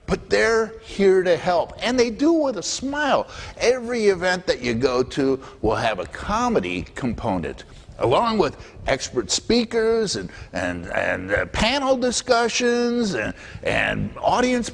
but they're here to help. And they do with a smile. Every event that you go to will have a comedy component, along with expert speakers and panel discussions and audience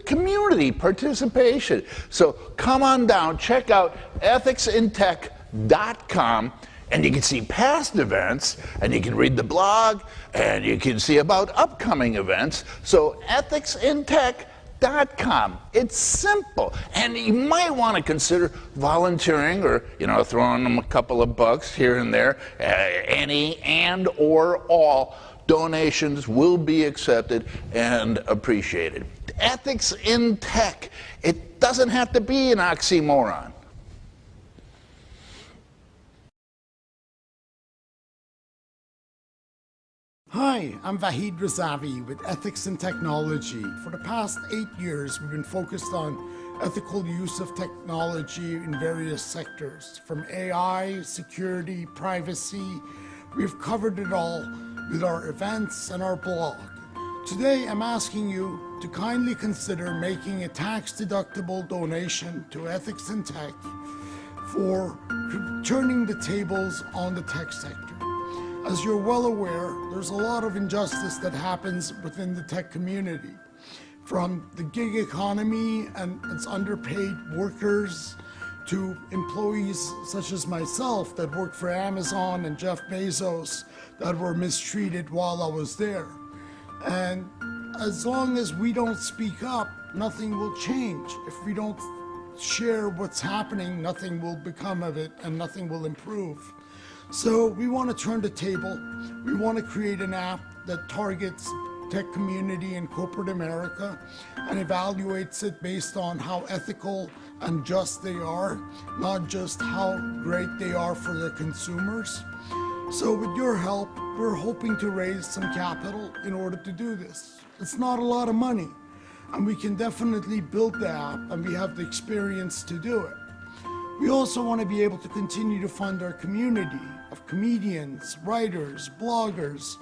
community participation. So come on down, check out ethicsintech.com, and you can see past events, and you can read the blog, and you can see about upcoming events. So ethicsintech.com. It's simple, and you might want to consider volunteering, or throwing them a couple of bucks here and there. Any and or all donations will be accepted and appreciated. Ethics in tech. It doesn't have to be an oxymoron. Hi, I'm Vahid Razavi with Ethics in Technology. For the past 8 years, we've been focused on ethical use of technology in various sectors, from AI, security, privacy. We've covered it all with our events and our blog. Today, I'm asking you to kindly consider making a tax-deductible donation to Ethics in Tech for turning the tables on the tech sector. As you're well aware, there's a lot of injustice that happens within the tech community, from the gig economy and its underpaid workers to employees such as myself that worked for Amazon and Jeff Bezos that were mistreated while I was there. And as long as we don't speak up, nothing will change. If we don't share what's happening, nothing will become of it and nothing will improve. So we want to turn the table. We want to create an app that targets tech community in corporate America and evaluates it based on how ethical and just they are, not just how great they are for the consumers. So with your help, we're hoping to raise some capital in order to do this. It's not a lot of money, and we can definitely build the app, and we have the experience to do it. We also want to be able to continue to fund our community of comedians, writers, bloggers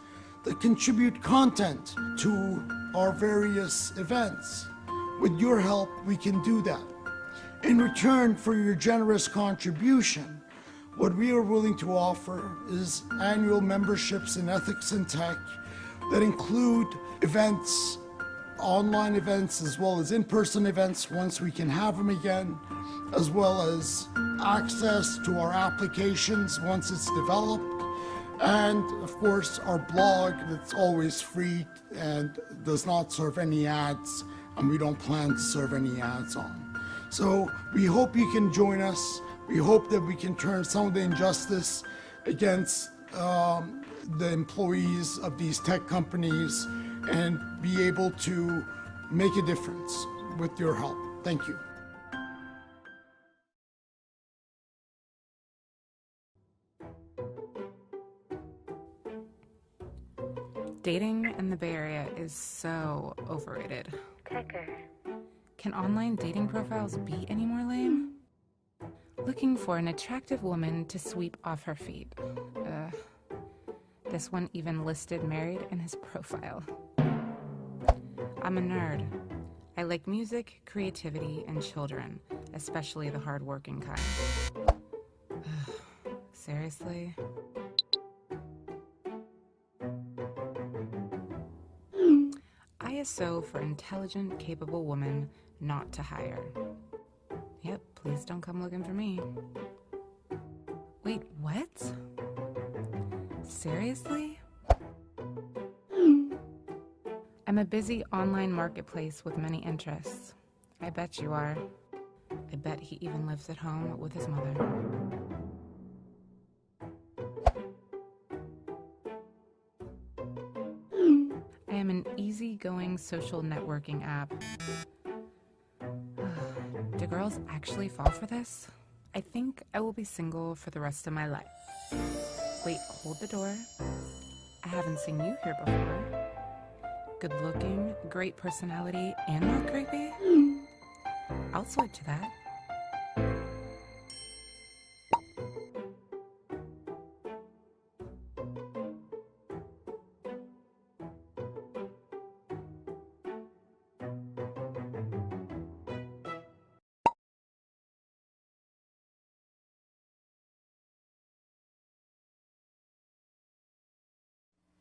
that contribute content to our various events. With your help, we can do that. In return for your generous contribution, what we are willing to offer is annual memberships in Ethics in Tech that include events, online events, as well as in-person events once we can have them again, as well as access to our applications once it's developed, and of course our blog that's always free and does not serve any ads, and we don't plan to serve any ads on. So we hope you can join us. We hope that we can turn some of the injustice against the employees of these tech companies and be able to make a difference with your help. Thank you. Dating in the Bay Area is so overrated. Tucker. Can online dating profiles be any more lame? Looking for an attractive woman to sweep off her feet. This one even listed married in his profile. I'm a nerd. I like music, creativity, and children, especially the hard-working kind. Seriously? ISO for intelligent, capable woman not to hire. Yep, please don't come looking for me. Wait, what? Seriously? I'm a busy online marketplace with many interests. I bet you are. I bet he even lives at home with his mother. I am an easygoing social networking app. Do girls actually fall for this? I think I will be single for the rest of my life. Wait, hold the door. I haven't seen you here before. Good looking, great personality, and not creepy? I'll swipe to that.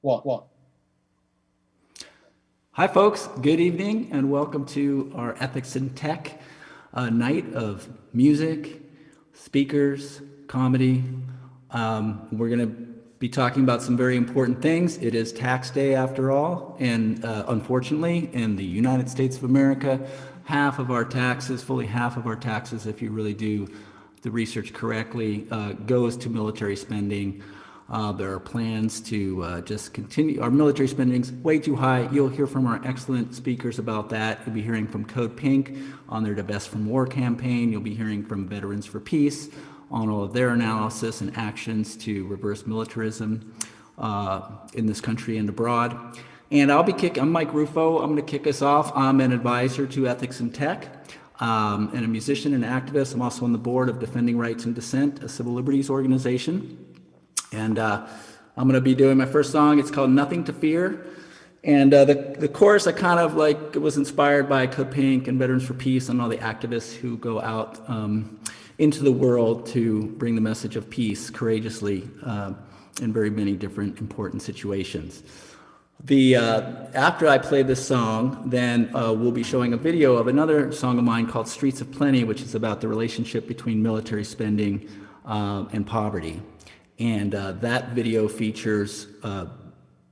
What? Hi, folks. Good evening, and welcome to our Ethics in Tech night of music, speakers, comedy. We're going to be talking about some very important things. It is tax day after all, and unfortunately, in the United States of America, fully half of our taxes, if you really do the research correctly, goes to military spending. There are plans to just continue. Our military spending is way too high. You'll hear from our excellent speakers about that. You'll be hearing from Code Pink on their Divest from War campaign. You'll be hearing from Veterans for Peace on all of their analysis and actions to reverse militarism in this country and abroad. And I'm Mike Rufo. I'm going to kick us off. I'm an advisor to Ethics in Tech and a musician and activist. I'm also on the board of Defending Rights and Dissent, a civil liberties organization. And I'm going to be doing my first song. It's called Nothing to Fear. And the chorus, I kind of like, was inspired by Code Pink and Veterans for Peace and all the activists who go out into the world to bring the message of peace courageously in very many different important situations. After I play this song, then we'll be showing a video of another song of mine called Streets of Plenty, which is about the relationship between military spending and poverty. And that video features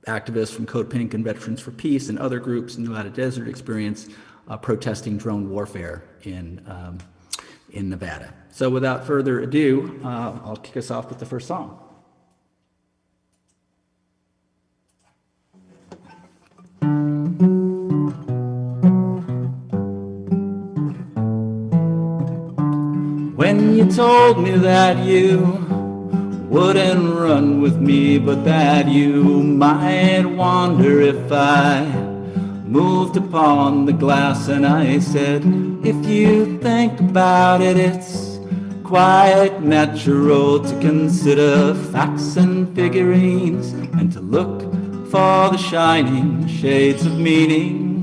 activists from Code Pink and Veterans for Peace and other groups in Nevada Desert Experience protesting drone warfare in Nevada. So without further ado, I'll kick us off with the first song. When you told me that you wouldn't run with me, but that you might wonder if I moved upon the glass, and I said, if you think about it, it's quite natural to consider facts and figurines and to look for the shining shades of meaning.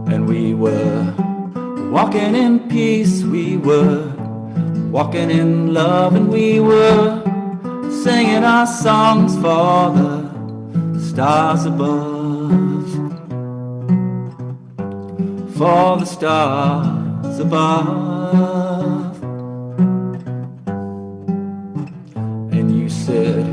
And we were walking in peace, we were walking in love, and we were singing our songs for the stars above, for the stars above. And you said,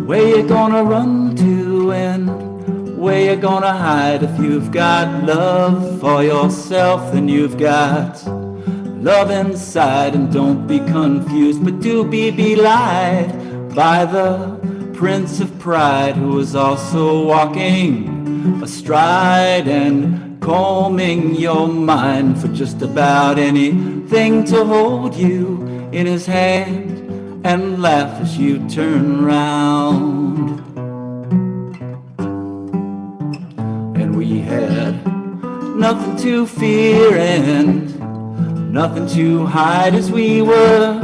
where you gonna run to and where you gonna hide? If you've got love for yourself, then you've got love inside. And don't be confused, but do be belied by the Prince of Pride, who is also walking astride and combing your mind for just about anything to hold you in his hand and laugh as you turn round. And we had nothing to fear and nothing to hide as we were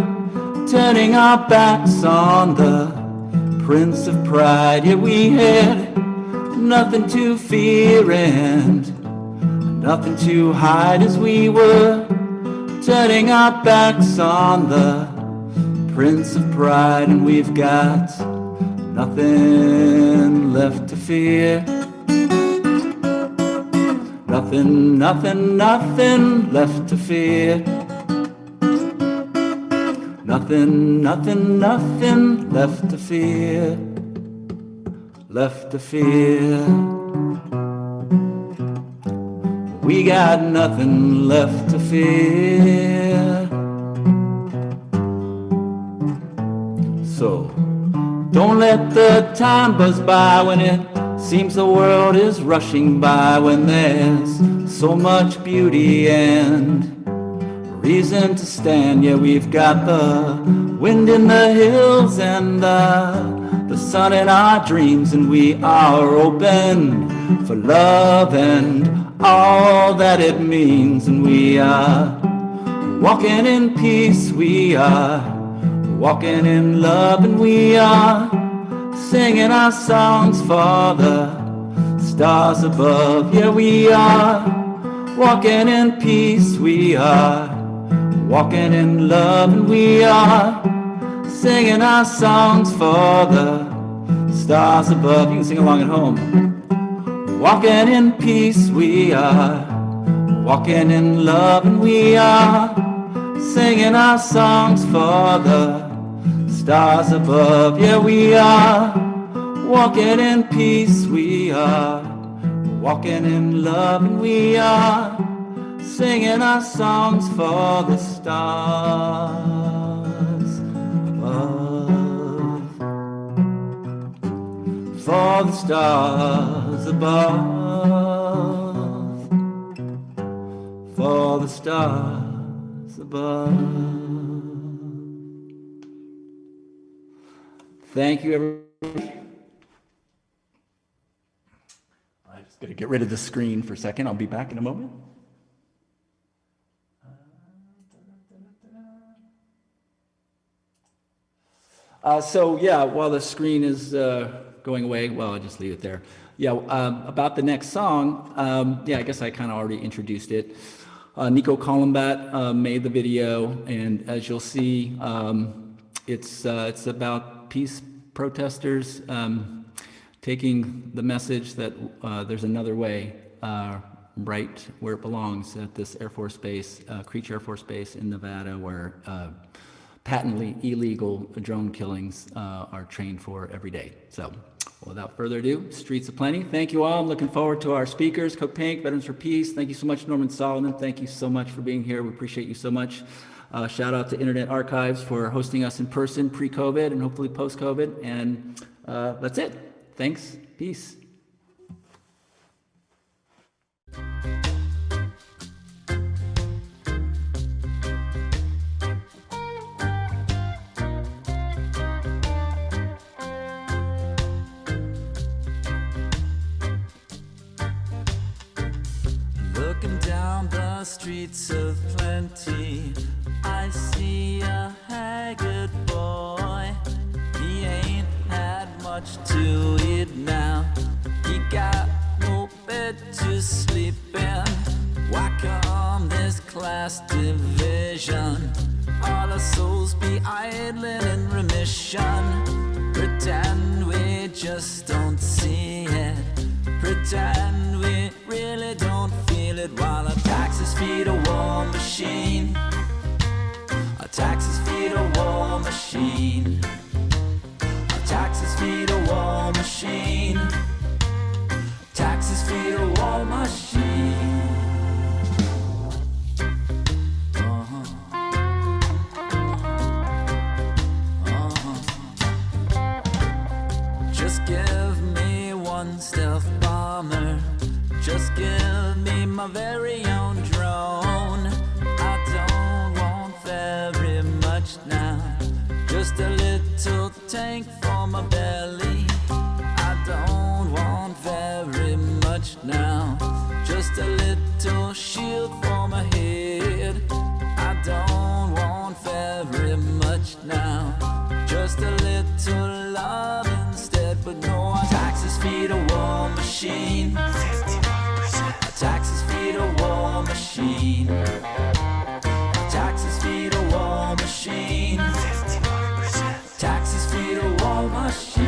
turning our backs on the Prince of Pride. Yeah, we had nothing to fear and nothing to hide as we were turning our backs on the Prince of Pride. And we've got nothing left to fear. Nothing, nothing, nothing left to fear. Nothing, nothing, nothing left to fear. Left to fear. We got nothing left to fear. So don't let the time buzz by when it seems the world is rushing by, when there's so much beauty and reason to stand. Yeah, we've got the wind in the hills and the sun in our dreams, and we are open for love and all that it means. And we are walking in peace, we are walking in love, and we are singing our songs for the stars above. Yeah, we are walking in peace, we are walking in love, and we are singing our songs for the stars above. You can sing along at home. Walking in peace we are, walking in love, and we are singing our songs for the stars above. Yeah, we are walking in peace we are, walking in love, and we are singing our songs for the stars above, for the stars above, for the stars above. Thank you, everybody. I'm just going to get rid of the screen for a second. I'll be back in a moment. So yeah, while the screen is going away, well, I'll just leave it there. Yeah, about the next song, yeah, I guess I kind of already introduced it. Nico Colombat made the video, and as you'll see, it's about peace protesters taking the message that there's another way, right where it belongs at this Air Force Base, Creech Air Force Base in Nevada, where patently illegal drone killings are trained for every day. So without further ado, Streets of Plenty. Thank you all. I'm looking forward to our speakers, Cook Pink, Veterans for Peace. Thank you so much, Norman Solomon. Thank you so much for being here. We appreciate you so much. Shout out to Internet Archives for hosting us in person pre-COVID and hopefully post-COVID. And that's it. Thanks. Peace. Looking down the streets of plenty, I see a haggard boy. He ain't had much to eat now. He got no bed to sleep in. Why come this class division? All our souls be idling in remission. Pretend we just don't see it. Pretend we really don't feel it while our taxes feed a war machine. Our taxes feed a war machine. Our taxes feed a war machine. Taxes feed a war machine. Just give me one stealth bomber. Just give me my very own drone. I don't want very much now. Just a little tank for my belly. I don't want very much now. Just a little shield for my head. I don't want very much now. Just a little love instead. But no, our taxes feed a war machine. Taxes feed a war machine. Taxes feed a war machine. Taxes feed a war machine.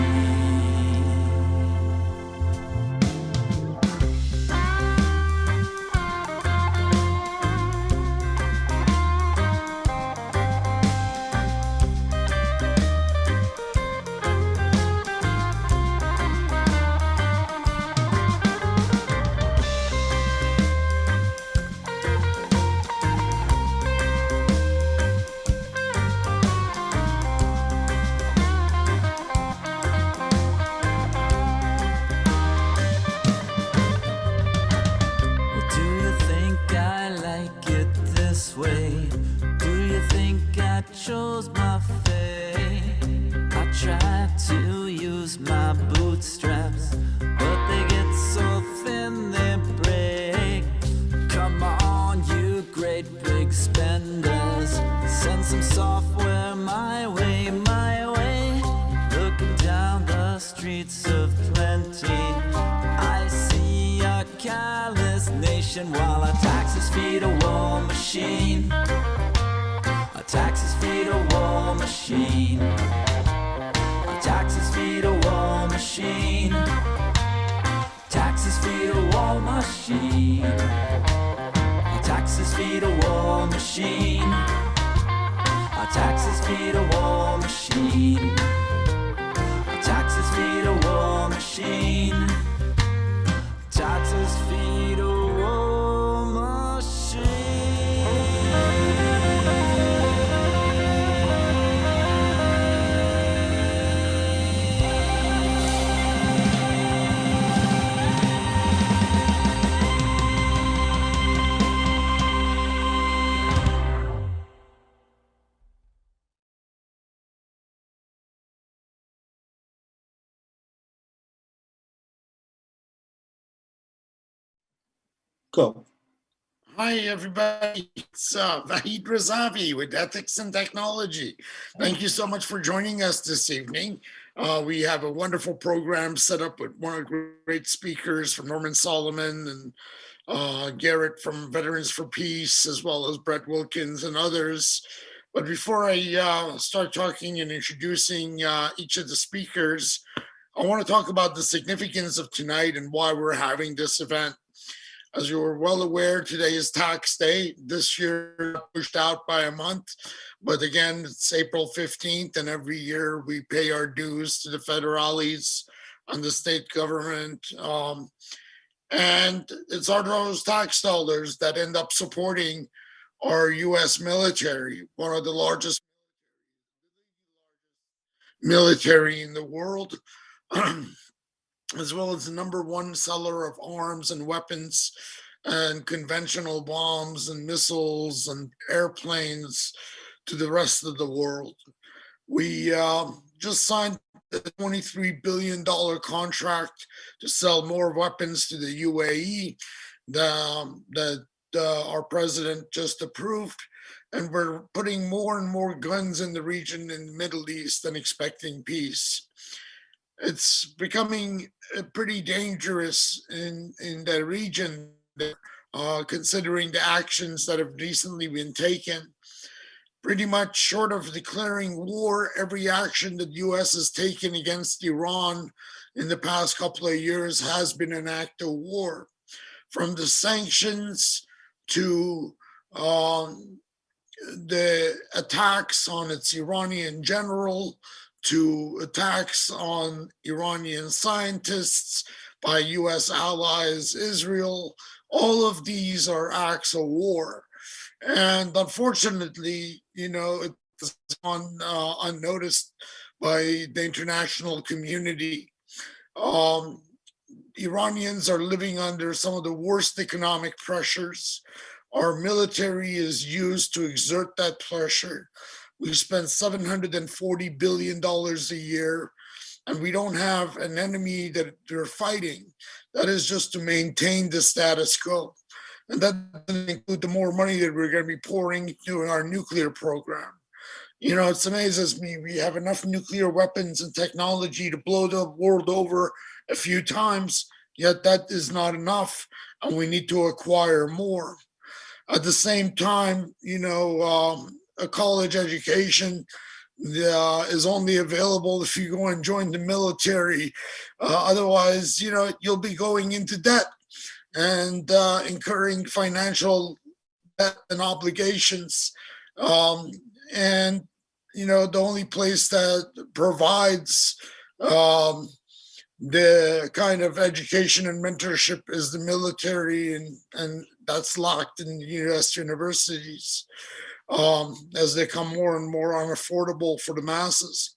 Chose my fate. I tried to use my bootstraps, but they get so thin they break. Come on, you great big spenders, send some software my way, my way. Looking down the streets of plenty, I see a callous nation while our taxes feed a war machine. Taxes feed a war machine. machine. Taxes feed a war machine. Taxes feed a war machine. Taxes feed a war machine. Taxes feed a war machine. Taxes feed a war machine. Taxes feed a war Go. Hi, everybody. It's Vahid Razavi with Ethics and Technology. Thank you so much for joining us this evening. We have a wonderful program set up with one of the great speakers from Norman Solomon and Garrett from Veterans for Peace, as well as Brett Wilkins and others. But before I start talking and introducing each of the speakers, I want to talk about the significance of tonight and why we're having this event. As you are well aware, today is tax day. This year pushed out by a month, but again, it's April 15th, and every year we pay our dues to the federales and the state government. And it's our those tax dollars that end up supporting our US military, one of the largest military in the world. As well as the number one seller of arms and weapons and conventional bombs and missiles and airplanes to the rest of the world. We just signed a $23 billion contract to sell more weapons to the UAE that our president just approved. And we're putting more and more guns in the region in the Middle East and expecting peace. It's becoming pretty dangerous in the region, considering the actions that have recently been taken. Pretty much short of declaring war, every action that U.S. has taken against Iran in the past couple of years has been an act of war. From the sanctions to the attacks on its Iranian general, to attacks on Iranian scientists by US allies, Israel, all of these are acts of war. And unfortunately, it's gone unnoticed by the international community. Iranians are living under some of the worst economic pressures. Our military is used to exert that pressure. We spend $740 billion a year, and we don't have an enemy that they're fighting. That is just to maintain the status quo. And that doesn't include the more money that we're going to be pouring into our nuclear program. It amazes me. We have enough nuclear weapons and technology to blow the world over a few times, yet that is not enough, and we need to acquire more. At the same time, a college education is only available if you go and join the military. Otherwise, you'll be going into debt and incurring financial debt and obligations. And, the only place that provides the kind of education and mentorship is the military, and that's locked in U.S. universities. As they become more and more unaffordable for the masses.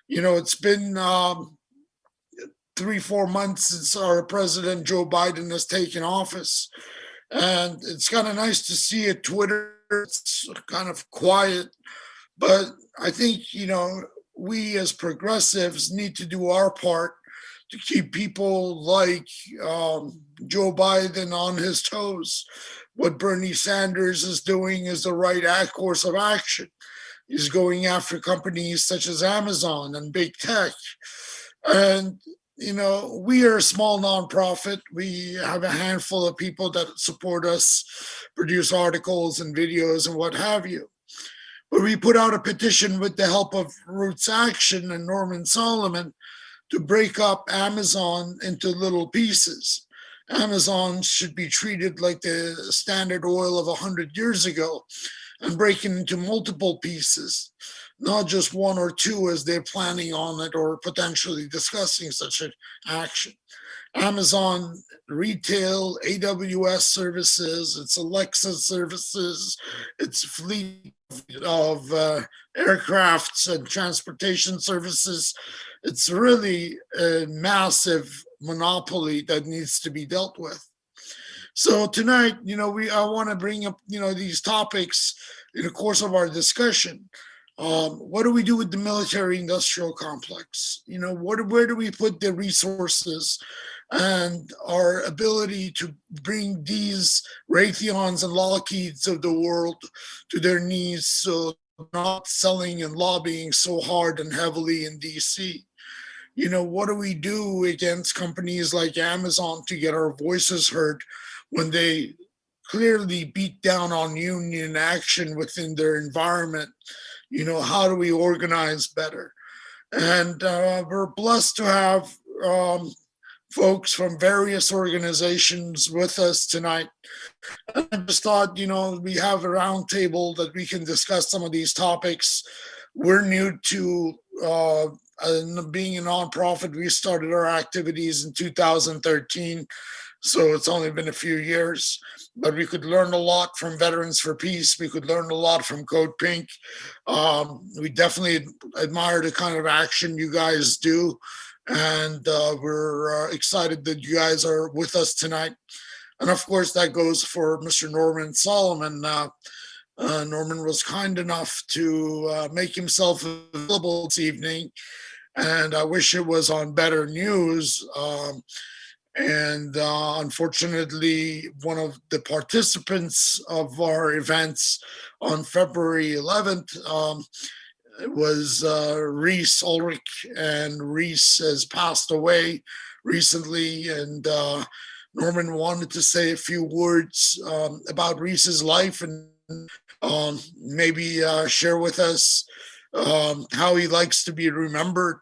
It's been 3-4 months since our president, Joe Biden, has taken office. And it's kind of nice to see it. Twitter, it's kind of quiet. But I think, we as progressives need to do our part to keep people like Joe Biden on his toes. What Bernie Sanders is doing is the right course of action. He's going after companies such as Amazon and big tech. And, we are a small nonprofit. We have a handful of people that support us, produce articles and videos and what have you. But we put out a petition with the help of Roots Action and Norman Solomon to break up Amazon into little pieces. Amazon should be treated like the Standard Oil of 100 years ago and breaking into multiple pieces, not just one or two as they're planning on it or potentially discussing such an action. Amazon retail, AWS services, its Alexa services, its fleet of aircrafts and transportation services. It's really a massive monopoly that needs to be dealt with. So tonight, I want to bring up, these topics in the course of our discussion. What do we do with the military-industrial complex? Where do we put the resources and our ability to bring these Raytheons and Lockheeds of the world to their knees, so not selling and lobbying so hard and heavily in DC? What do we do against companies like Amazon to get our voices heard when they clearly beat down on union action within their environment? How do we organize better? And we're blessed to have folks from various organizations with us tonight. I just thought, we have a roundtable that we can discuss some of these topics. We're new to being a nonprofit. We started our activities in 2013, so it's only been a few years. But we could learn a lot from Veterans for Peace. We could learn a lot from Code Pink. We definitely admire the kind of action you guys do. And we're excited that you guys are with us tonight. And of course, that goes for Mr. Norman Solomon. Norman was kind enough to make himself available this evening. And I wish it was on better news. Unfortunately, one of the participants of our events on February 11th was Reese Ulrich, and Reese has passed away recently. And Norman wanted to say a few words about Reese's life and maybe share with us how he likes to be remembered.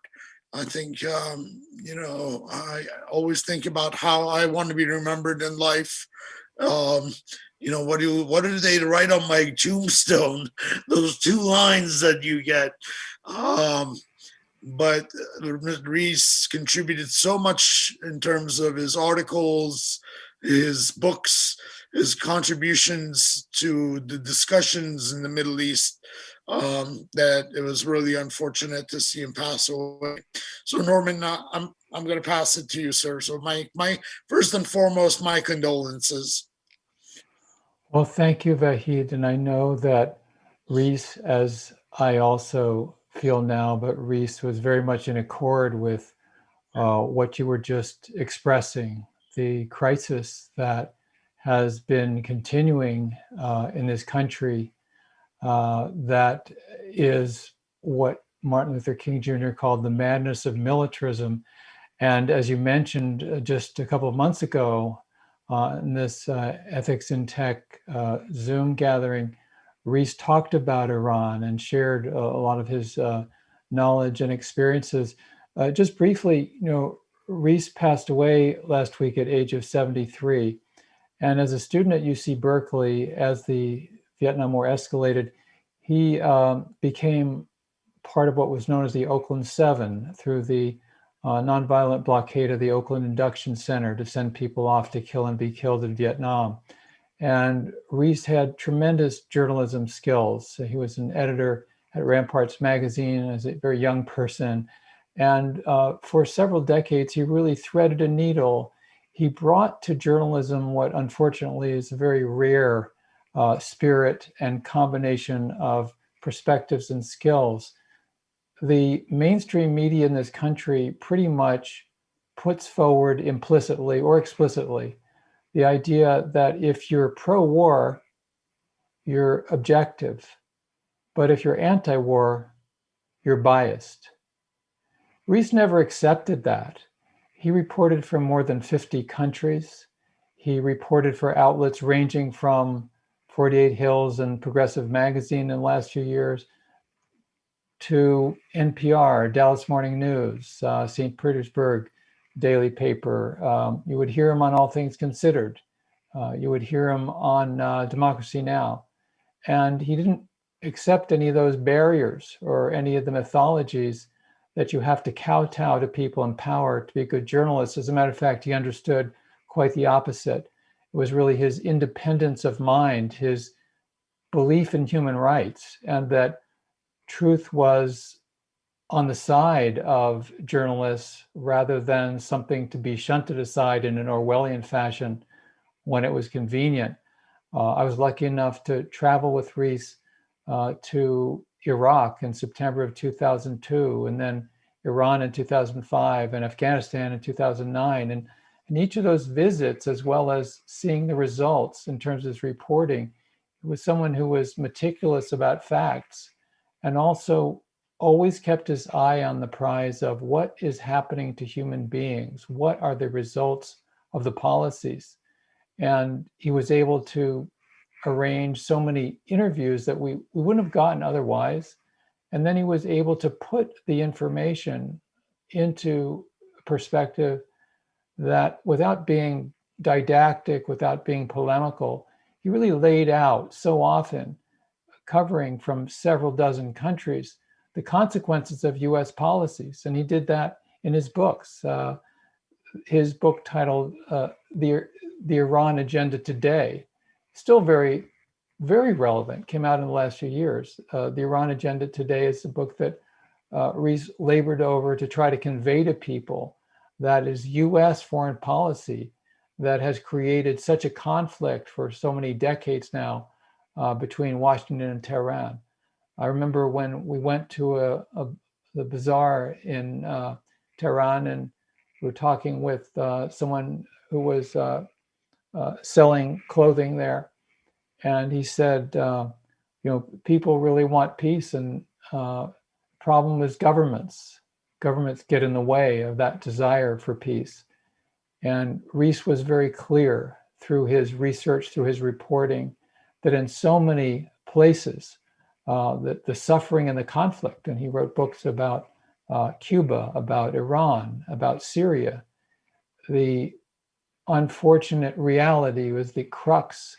I think, I always think about how I want to be remembered in life. What do they write on my tombstone? Those two lines that you get. But Reese contributed so much in terms of his articles, his books, his contributions to the discussions in the Middle East, that it was really unfortunate to see him pass away. So Norman, I'm going to pass it to you, sir. So my first and foremost, my condolences. Well, thank you, Vahid. And I know that Reese, as I also feel now, but Reese was very much in accord with what you were just expressing, the crisis that has been continuing in this country. That is what Martin Luther King Jr. called the madness of militarism. And as you mentioned just a couple of months ago, in this Ethics in Tech Zoom gathering, Reese talked about Iran and shared a lot of his knowledge and experiences. Just briefly, Reese passed away last week at age of 73. And as a student at UC Berkeley, as the Vietnam War escalated, he became part of what was known as the Oakland Seven through the nonviolent blockade of the Oakland Induction Center to send people off to kill and be killed in Vietnam. And Reese had tremendous journalism skills. He was an editor at Ramparts magazine as a very young person. And for several decades, he really threaded a needle. He brought to journalism what unfortunately is a very rare spirit and combination of perspectives and skills. The mainstream media in this country pretty much puts forward implicitly or explicitly the idea that if you're pro-war, you're objective, but if you're anti-war, you're biased. Reese never accepted that. He reported from more than 50 countries. He reported for outlets ranging from 48 Hills and Progressive Magazine in the last few years, to NPR, Dallas Morning News, St. Petersburg daily paper. You would hear him on All Things Considered. You would hear him on Democracy Now! And he didn't accept any of those barriers or any of the mythologies that you have to kowtow to people in power to be a good journalist. As a matter of fact, he understood quite the opposite. It was really his independence of mind, his belief in human rights, and that truth was on the side of journalists rather than something to be shunted aside in an Orwellian fashion when it was convenient. I was lucky enough to travel with Rees to Iraq in September of 2002, and then Iran in 2005, and Afghanistan in 2009. And each of those visits, as well as seeing the results in terms of his reporting, he was someone who was meticulous about facts and also always kept his eye on the prize of what is happening to human beings, what are the results of the policies. And he was able to arrange so many interviews that we wouldn't have gotten otherwise. And then he was able to put the information into perspective that, without being didactic, without being polemical, he really laid out so often, covering from several dozen countries, the consequences of US policies. And he did that in his books. His book titled The Iran Agenda Today, still very, very relevant, came out in the last few years. The Iran Agenda Today is a book that Rees labored over to try to convey to people that is US foreign policy that has created such a conflict for so many decades now between Washington and Tehran. I remember when we went to the bazaar in Tehran, and we were talking with someone who was selling clothing there. And he said, people really want peace, and problem is governments. Governments get in the way of that desire for peace. And Rees was very clear through his research, through his reporting, that in so many places, that the suffering and the conflict, and he wrote books about Cuba, about Iran, about Syria, the unfortunate reality was the crux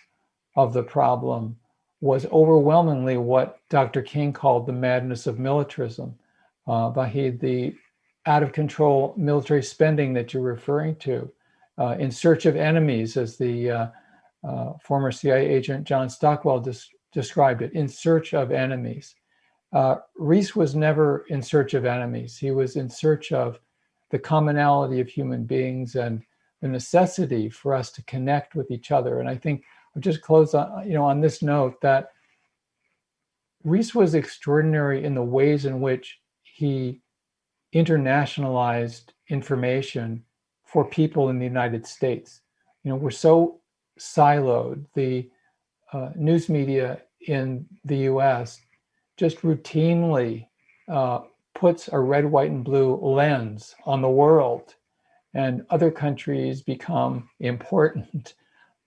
of the problem was overwhelmingly what Dr. King called the madness of militarism. Vahid, the out of control military spending that you're referring to, in search of enemies, as the former CIA agent John Stockwell described it, in search of enemies. Rees was never in search of enemies. He was in search of the commonality of human beings and the necessity for us to connect with each other. And I think I'll just close on this note that Rees was extraordinary in the ways in which he internationalized information for people in the United States. We're so siloed. The news media in the US just routinely puts a red, white, and blue lens on the world, and other countries become important,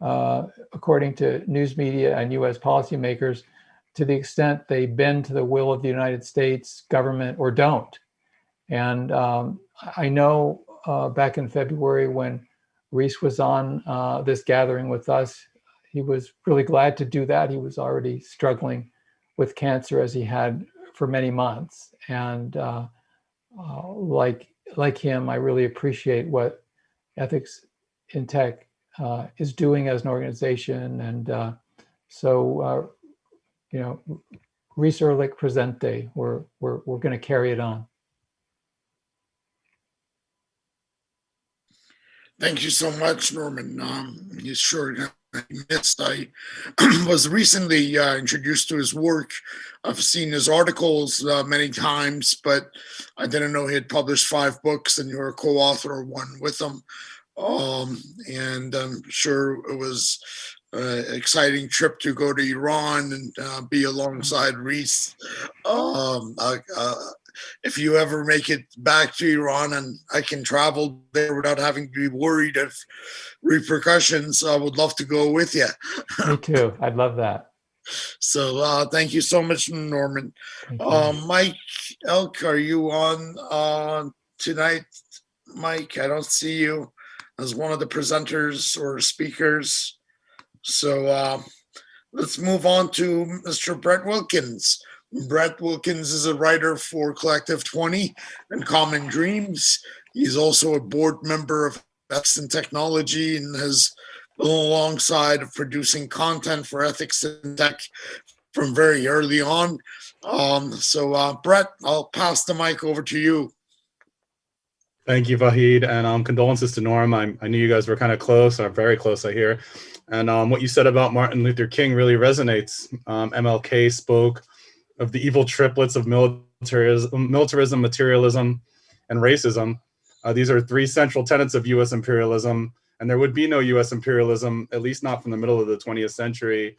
according to news media and US policymakers, to the extent they bend to the will of the United States government or don't. And I know back in February when Rees was on this gathering with us, he was really glad to do that. He was already struggling with cancer, as he had for many months. And like him, I really appreciate what Ethics in Tech is doing as an organization. And so Rees Erlich Presente, we're going to carry it on. Thank you so much, Norman. You sure missed. I was recently introduced to his work. I've seen his articles many times, but I didn't know he had published 5 books, and you're a co-author of one with him. And I'm sure it was an exciting trip to go to Iran and be alongside Rees. if you ever make it back to Iran and I can travel there without having to be worried of repercussions, I would love to go with you. Me too. I'd love that. So thank you so much, Norman. Thank you. Mike Elk, are you on tonight? Mike, I don't see you as one of the presenters or speakers. So let's move on to Mr. Brett Wilkins. Brett Wilkins is a writer for Collective 20 and Common Dreams. He's also a board member of Ethics in Technology and has been alongside of producing content for Ethics in Tech from very early on. So Brett, I'll pass the mic over to you. Thank you, Vahid, and condolences to Norm. I knew you guys were kind of close, or very close, I hear. And what you said about Martin Luther King really resonates. MLK spoke of the evil triplets of militarism, materialism, and racism. These are three central tenets of U.S. imperialism, and there would be no U.S. imperialism, at least not from the middle of the 20th century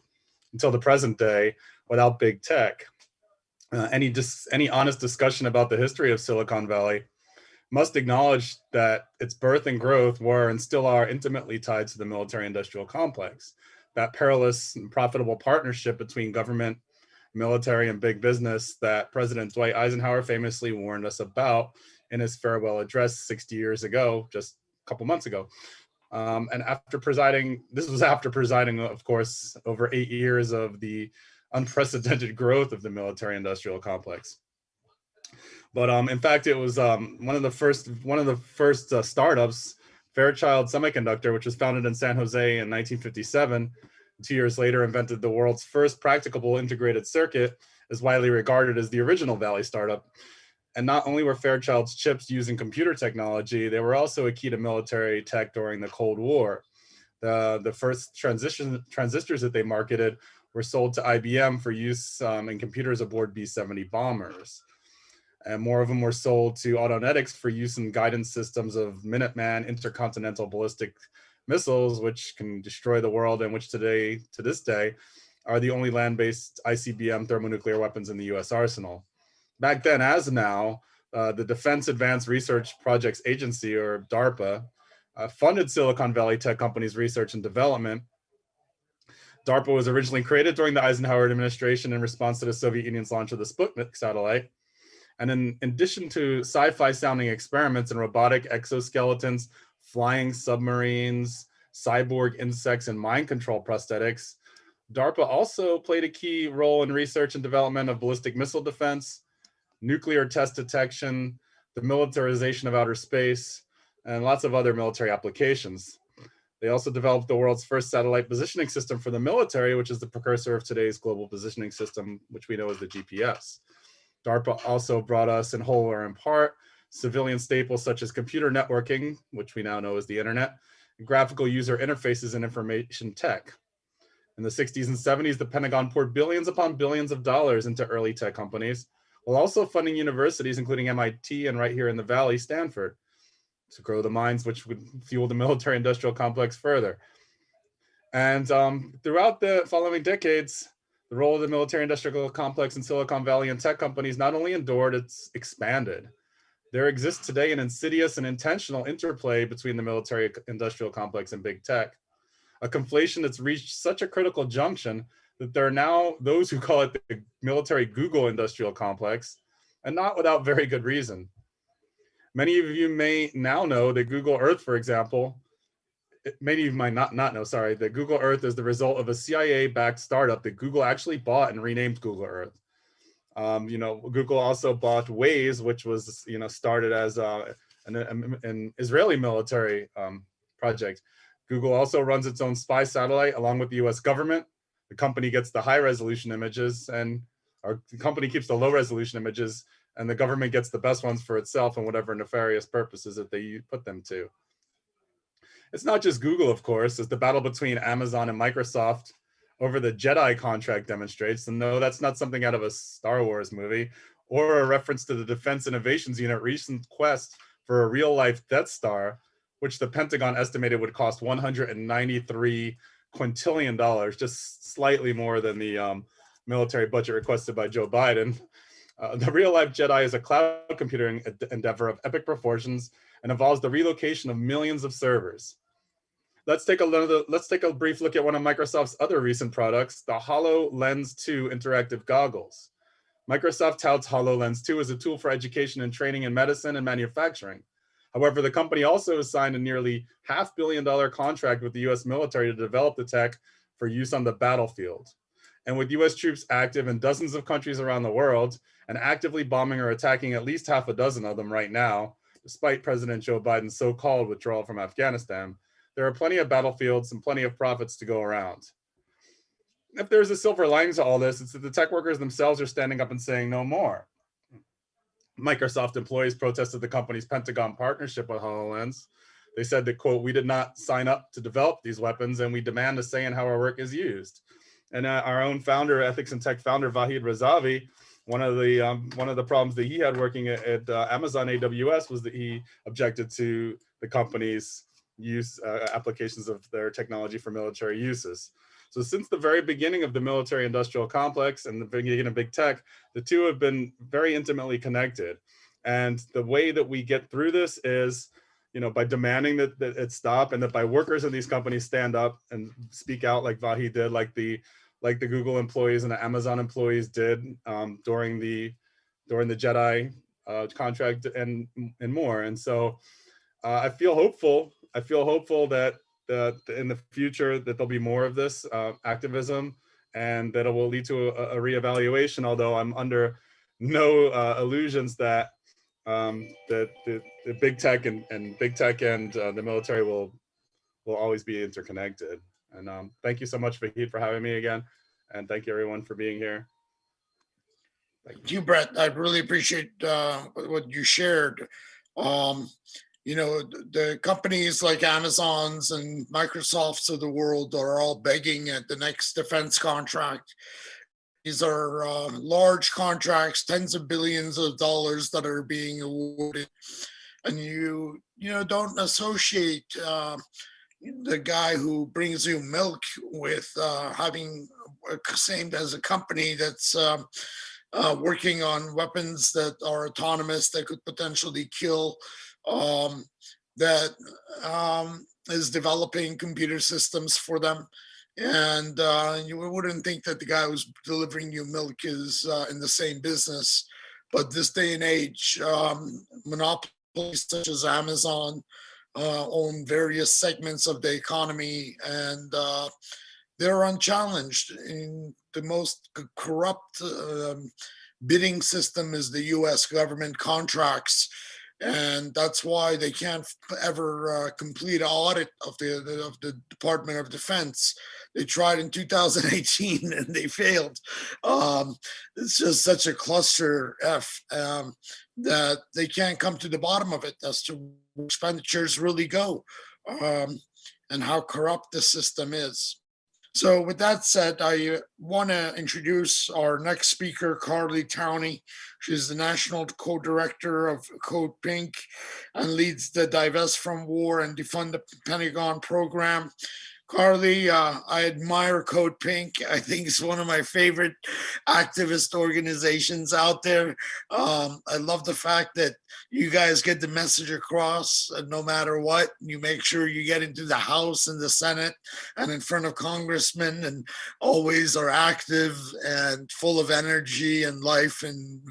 until the present day, without big tech. Any honest discussion about the history of Silicon Valley must acknowledge that its birth and growth were and still are intimately tied to the military-industrial complex. That perilous and profitable partnership between government, military, and big business that President Dwight Eisenhower famously warned us about in his farewell address 60 years ago, just a couple months ago. And this was after presiding, of course, over 8 years of the unprecedented growth of the military-industrial complex. But in fact, it was one of the first startups, Fairchild Semiconductor, which was founded in San Jose in 1957. 2 years later, invented the world's first practicable integrated circuit, is widely regarded as the original Valley startup. And not only were Fairchild's chips using computer technology, they were also a key to military tech during the Cold War. The first transistors that they marketed were sold to IBM for use in computers aboard B-70 bombers. And more of them were sold to Autonetics for use in guidance systems of Minuteman intercontinental ballistic missiles, which can destroy the world and which to this day, are the only land-based ICBM thermonuclear weapons in the US arsenal. Back then, as now, the Defense Advanced Research Projects Agency, or DARPA, funded Silicon Valley tech companies' research and development. DARPA was originally created during the Eisenhower administration in response to the Soviet Union's launch of the Sputnik satellite. And in addition to sci-fi sounding experiments in robotic exoskeletons, flying submarines, cyborg insects, and mind control prosthetics, DARPA also played a key role in research and development of ballistic missile defense, nuclear test detection, the militarization of outer space, and lots of other military applications. They also developed the world's first satellite positioning system for the military, which is the precursor of today's global positioning system, which we know as the GPS. DARPA also brought us, in whole or in part, civilian staples such as computer networking, which we now know as the internet, and graphical user interfaces and information tech. In the 60s and 70s, the Pentagon poured billions upon billions of dollars into early tech companies, while also funding universities, including MIT and right here in the Valley, Stanford, to grow the minds which would fuel the military-industrial complex further. And throughout the following decades, the role of the military-industrial complex in Silicon Valley and tech companies not only endured, it's expanded. There exists today an insidious and intentional interplay between the military-industrial complex and big tech, a conflation that's reached such a critical junction that there are now those who call it the military Google industrial complex, and not without very good reason. Many of you may now know that Google Earth, for example, many of you might not know, sorry, that Google Earth is the result of a CIA-backed startup that Google actually bought and renamed Google Earth. Google also bought Waze, which was, started as an Israeli military project. Google also runs its own spy satellite along with the US government. The company gets the high resolution images the company keeps the low resolution images, and the government gets the best ones for itself and whatever nefarious purposes that they put them to. It's not just Google, of course, as the battle between Amazon and Microsoft over the Jedi contract demonstrates. And no, that's not something out of a Star Wars movie or a reference to the Defense Innovations Unit recent quest for a real-life Death Star, which the Pentagon estimated would cost $193 quintillion, just slightly more than the military budget requested by Joe Biden. The real-life Jedi is a cloud computing endeavor of epic proportions and involves the relocation of millions of servers. Let's take a brief look at one of Microsoft's other recent products, the HoloLens 2 interactive goggles. Microsoft touts HoloLens 2 as a tool for education and training in medicine and manufacturing. However, the company also has signed a nearly $500 million contract with the US military to develop the tech for use on the battlefield. And with US troops active in dozens of countries around the world and actively bombing or attacking at least half a dozen of them right now, despite President Joe Biden's so-called withdrawal from Afghanistan, there are plenty of battlefields and plenty of profits to go around. If there's a silver lining to all this, it's that the tech workers themselves are standing up and saying no more. Microsoft employees protested the company's Pentagon partnership with HoloLens. They said that, quote, "We did not sign up to develop these weapons and we demand a say in how our work is used." And our own founder, Ethics and Tech founder, Vahid Razavi, one of the problems that he had working at Amazon AWS was that he objected to the company's use applications of their technology for military uses. So since the very beginning of the military industrial complex and the beginning of big tech, the two have been very intimately connected. And the way that we get through this is, by demanding that it stop, and that by workers in these companies stand up and speak out like Vahid did, like the Google employees and the Amazon employees did during the Jedi contract and more. And so I feel hopeful that in the future that there'll be more of this activism, and that it will lead to a reevaluation. Although I'm under no illusions that the big tech and the military will always be interconnected. And thank you so much, Vahid, for having me again, and thank you everyone for being here. Thank you, Brett. I really appreciate what you shared. The companies like Amazon's and Microsoft's of the world are all begging at the next defense contract. These are large contracts, tens of billions of dollars that are being awarded. And you don't associate the guy who brings you milk with having same as a company that's working on weapons that are autonomous, that could potentially kill, that is developing computer systems for them. And you wouldn't think that the guy who's delivering you milk is in the same business. But this day and age, monopolies such as Amazon own various segments of the economy, and they're unchallenged. In the most corrupt bidding system is the US government contracts. And that's why they can't ever complete an audit of the Department of Defense. They tried in 2018 and they failed. It's just such a cluster F that they can't come to the bottom of it as to where expenditures really go and how corrupt the system is. So with that said, I want to introduce our next speaker, Carly Towney. She's the National Co-Director of Code Pink and leads the Divest from War and Defund the Pentagon program. Carly, I admire Code Pink. I think it's one of my favorite activist organizations out there. I love the fact that you guys get the message across no matter what. You make sure you get into the House and the Senate and in front of congressmen, and always are active and full of energy and life and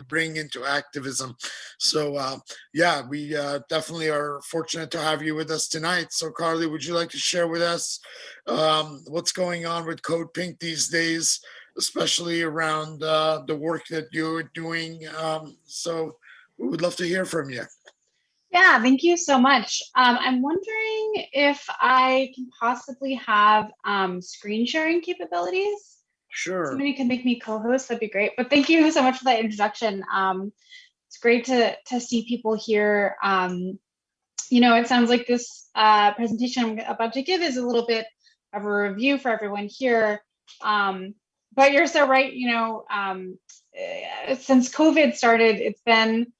bring into activism. So yeah, we definitely are fortunate to have you with us tonight. So Carly, would you like to share with us what's going on with Code Pink these days, especially around the work that you're doing? So we would love to hear from you. Yeah, thank you so much. I'm wondering if I can possibly have screen sharing capabilities. Sure. Somebody could make me co-host, that'd be great. But thank you so much for that introduction. It's great to see people here. It sounds like this presentation I'm about to give is a little bit of a review for everyone here. But you're so right, since COVID started, it's been,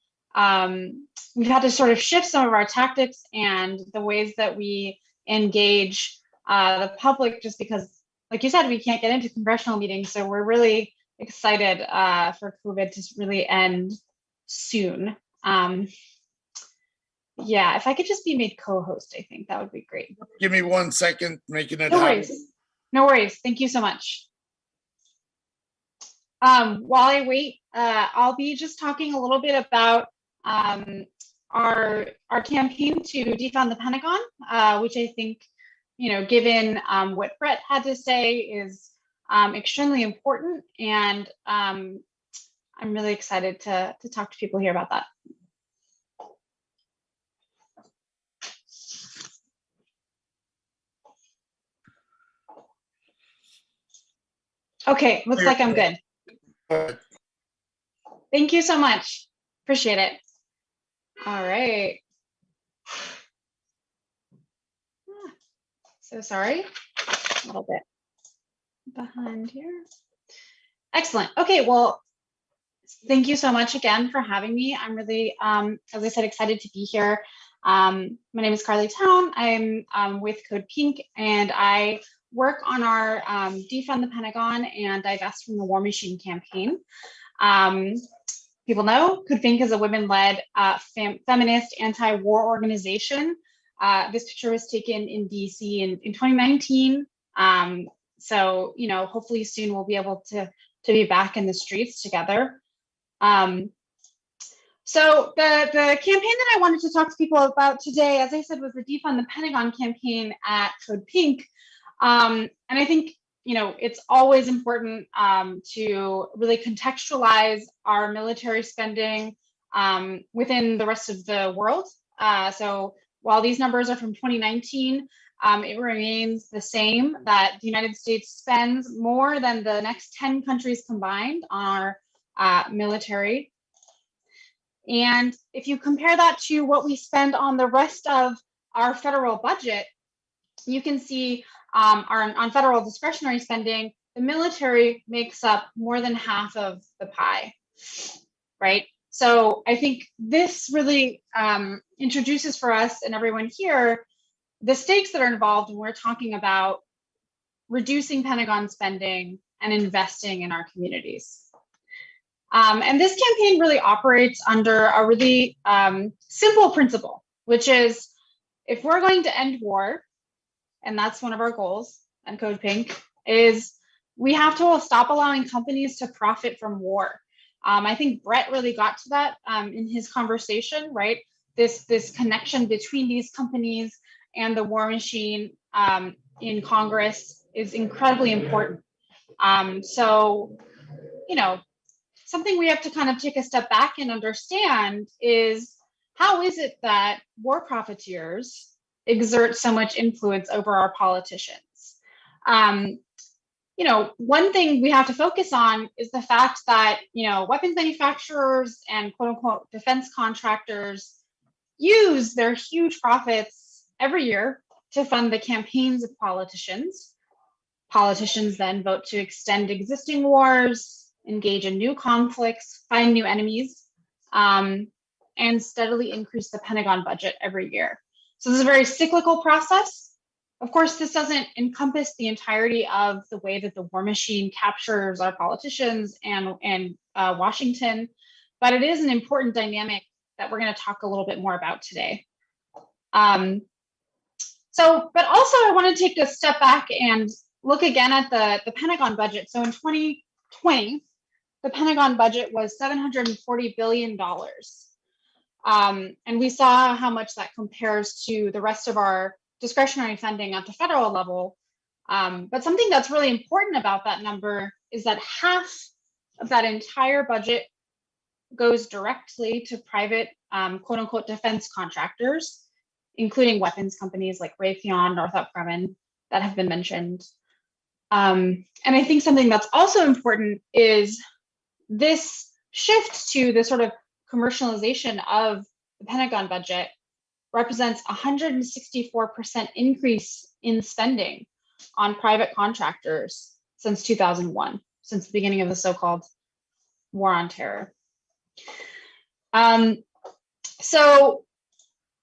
we've had to sort of shift some of our tactics and the ways that we engage the public, just because, like you said, we can't get into congressional meetings. So we're really excited for COVID to really end soon. Yeah, if I could just be made co-host, I think that would be great. Give me 1 second, making it No happen. worries. No worries. Thank you so much. While I wait, I'll be just talking a little bit about our campaign to defund the Pentagon, which I think, you know, given what Brett had to say, is extremely important, and I'm really excited to talk to people here about that. Okay, looks like I'm good. Thank you so much. Appreciate it. All right. So sorry, a little bit behind here. Excellent. Okay, well, thank you so much again for having me. I'm really, as I said, excited to be here. My name is Carly Town. I'm with Code Pink, and I work on our Defund the Pentagon and Divest from the War Machine campaign. People know Code Pink is a women-led feminist anti-war organization. This picture was taken in DC in 2019. So, you know, hopefully soon we'll be able to be back in the streets together. So the campaign that I wanted to talk to people about today, as I said, was the Defund the Pentagon campaign at Code Pink. And I think, you know, it's always important to really contextualize our military spending within the rest of the world. So while these numbers are from 2019, it remains the same that the United States spends more than the next 10 countries combined on our military. And if you compare that to what we spend on the rest of our federal budget, you can see on federal discretionary spending, the military makes up more than half of the pie, right? So I think this really introduces for us and everyone here the stakes that are involved when we're talking about reducing Pentagon spending and investing in our communities. And this campaign really operates under a really simple principle, which is if we're going to end war, and that's one of our goals at Code Pink, is we have to stop allowing companies to profit from war. I think Brett really got to that in his conversation, right? This connection between these companies and the war machine in Congress is incredibly important. So, you know, something we have to kind of take a step back and understand is how is it that war profiteers exert so much influence over our politicians? You know, one thing we have to focus on is the fact that, you know, weapons manufacturers and quote unquote defense contractors use their huge profits every year to fund the campaigns of politicians. Politicians then vote to extend existing wars, engage in new conflicts, find new enemies, and steadily increase the Pentagon budget every year. So this is a very cyclical process. Of course, this doesn't encompass the entirety of the way that the war machine captures our politicians and Washington, but it is an important dynamic that we're going to talk a little bit more about today. But also I want to take a step back and look again at the Pentagon budget. So in 2020, the Pentagon budget was $740 billion. And we saw how much that compares to the rest of our discretionary funding at the federal level. But something that's really important about that number is that half of that entire budget goes directly to private quote unquote defense contractors, including weapons companies like Raytheon, Northrop Grumman that have been mentioned. And I think something that's also important is this shift to the sort of commercialization of the Pentagon budget represents 164% increase in spending on private contractors since 2001, since the beginning of the so-called war on terror. So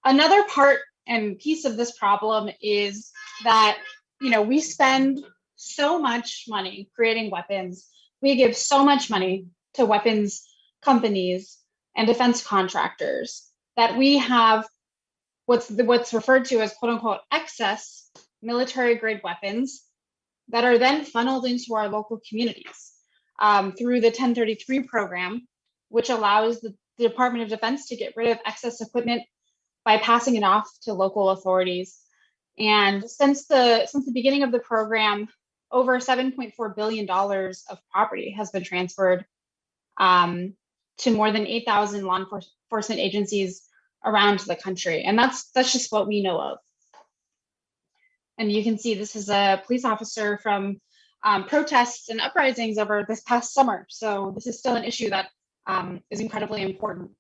another part and piece of this problem is that, you know, we spend so much money creating weapons. we give so much money to weapons companies and defense contractors that we have what's referred to as quote unquote excess military grade weapons that are then funneled into our local communities through the 1033 program, which allows the Department of Defense to get rid of excess equipment by passing it off to local authorities. And since the beginning of the program, over $7.4 billion of property has been transferred to more than 8,000 law enforcement agencies around the country. And that's just what we know of. And you can see this is a police officer from protests and uprisings over this past summer. So this is still an issue that is incredibly important.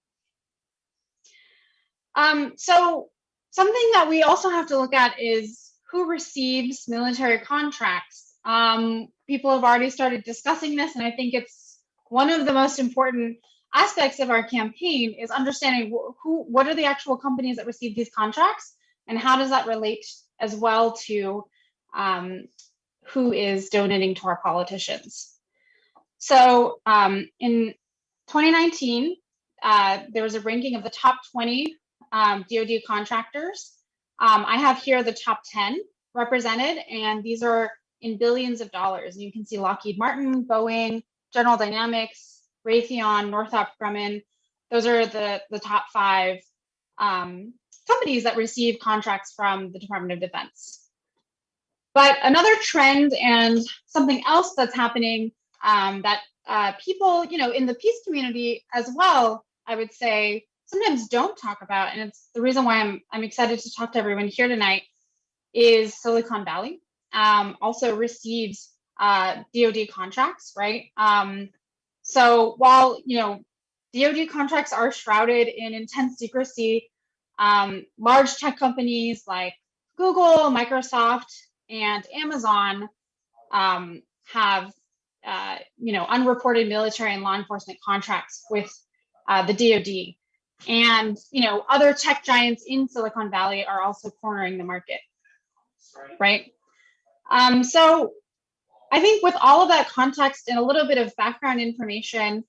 So something that we also have to look at is who receives military contracts. People have already started discussing this, and I think it's one of the most important aspects of our campaign is understanding what are the actual companies that receive these contracts, and how does that relate as well to who is donating to our politicians. So in 2019, there was a ranking of the top 20 DoD contractors. I have here the top 10 represented, and these are in billions of dollars. And you can see Lockheed Martin, Boeing, General Dynamics, Raytheon, Northrop Grumman. Those are the top 5 companies that receive contracts from the Department of Defense. But another trend and something else that's happening that people, in the peace community as well, I would say, sometimes don't talk about, and it's the reason why I'm excited to talk to everyone here tonight, is Silicon Valley also receives DoD contracts, right? So while DoD contracts are shrouded in intense secrecy, large tech companies like Google, Microsoft, and Amazon have unreported military and law enforcement contracts with the DoD. And other tech giants in Silicon Valley are also cornering the market, right? So I think with all of that context and a little bit of background information,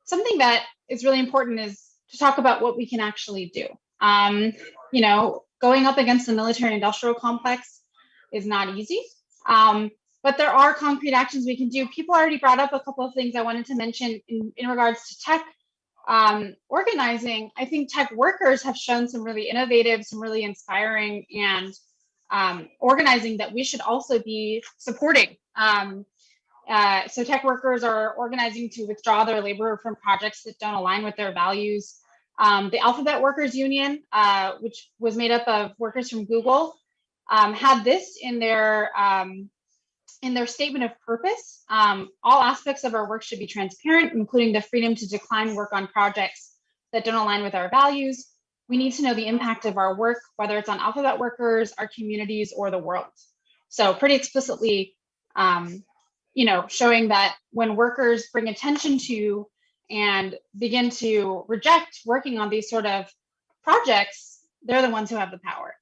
something that is really important is to talk about what we can actually do. Going up against the military industrial complex is not easy, but there are concrete actions we can do. People already brought up a couple of things I wanted to mention in regards to tech organizing. I think tech workers have shown some really innovative, some really inspiring and organizing that we should also be supporting. So tech workers are organizing to withdraw their labor from projects that don't align with their values. The Alphabet Workers Union, which was made up of workers from Google, had this in their statement of purpose. All aspects of our work should be transparent, including the freedom to decline work on projects that don't align with our values. We need to know the impact of our work, whether it's on Alphabet workers, our communities, or the world. So pretty explicitly, showing that when workers bring attention to and begin to reject working on these sort of projects, they're the ones who have the power.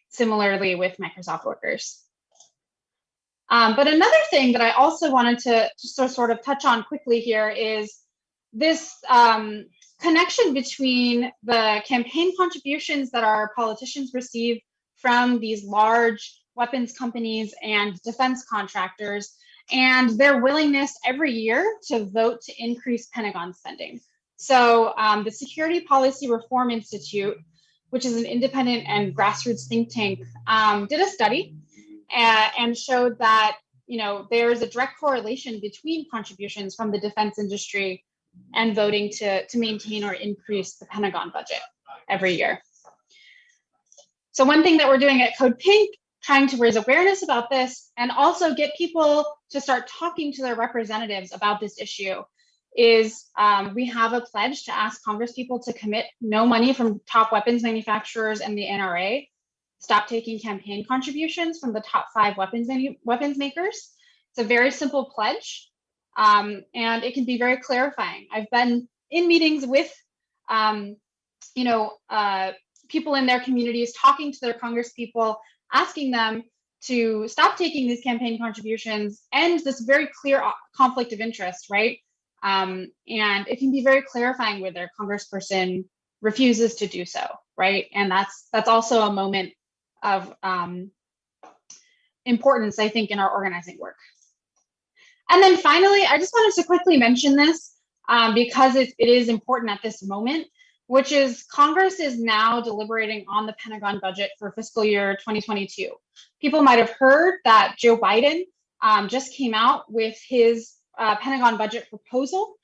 Similarly with Microsoft workers. But another thing that I also wanted to just sort of touch on quickly here is this connection between the campaign contributions that our politicians receive from these large weapons companies and defense contractors and their willingness every year to vote to increase Pentagon spending. So the Security Policy Reform Institute, which is an independent and grassroots think tank, did a study and showed that there's a direct correlation between contributions from the defense industry and voting to maintain or increase the Pentagon budget every year. So one thing that we're doing at Code Pink, trying to raise awareness about this and also get people to start talking to their representatives about this issue, is we have a pledge to ask Congresspeople to commit no money from top weapons manufacturers and the NRA, stop taking campaign contributions from the top 5 weapons makers. It's a very simple pledge, and it can be very clarifying. I've been in meetings with, people in their communities, talking to their Congresspeople, asking them, to stop taking these campaign contributions and this very clear conflict of interest, right? And it can be very clarifying when their congressperson refuses to do so, right? And that's also a moment of importance, I think, in our organizing work. And then finally, I just wanted to quickly mention this because it is important at this moment, which is Congress is now deliberating on the Pentagon budget for fiscal year 2022. People might have heard that Joe Biden just came out with his Pentagon budget proposal.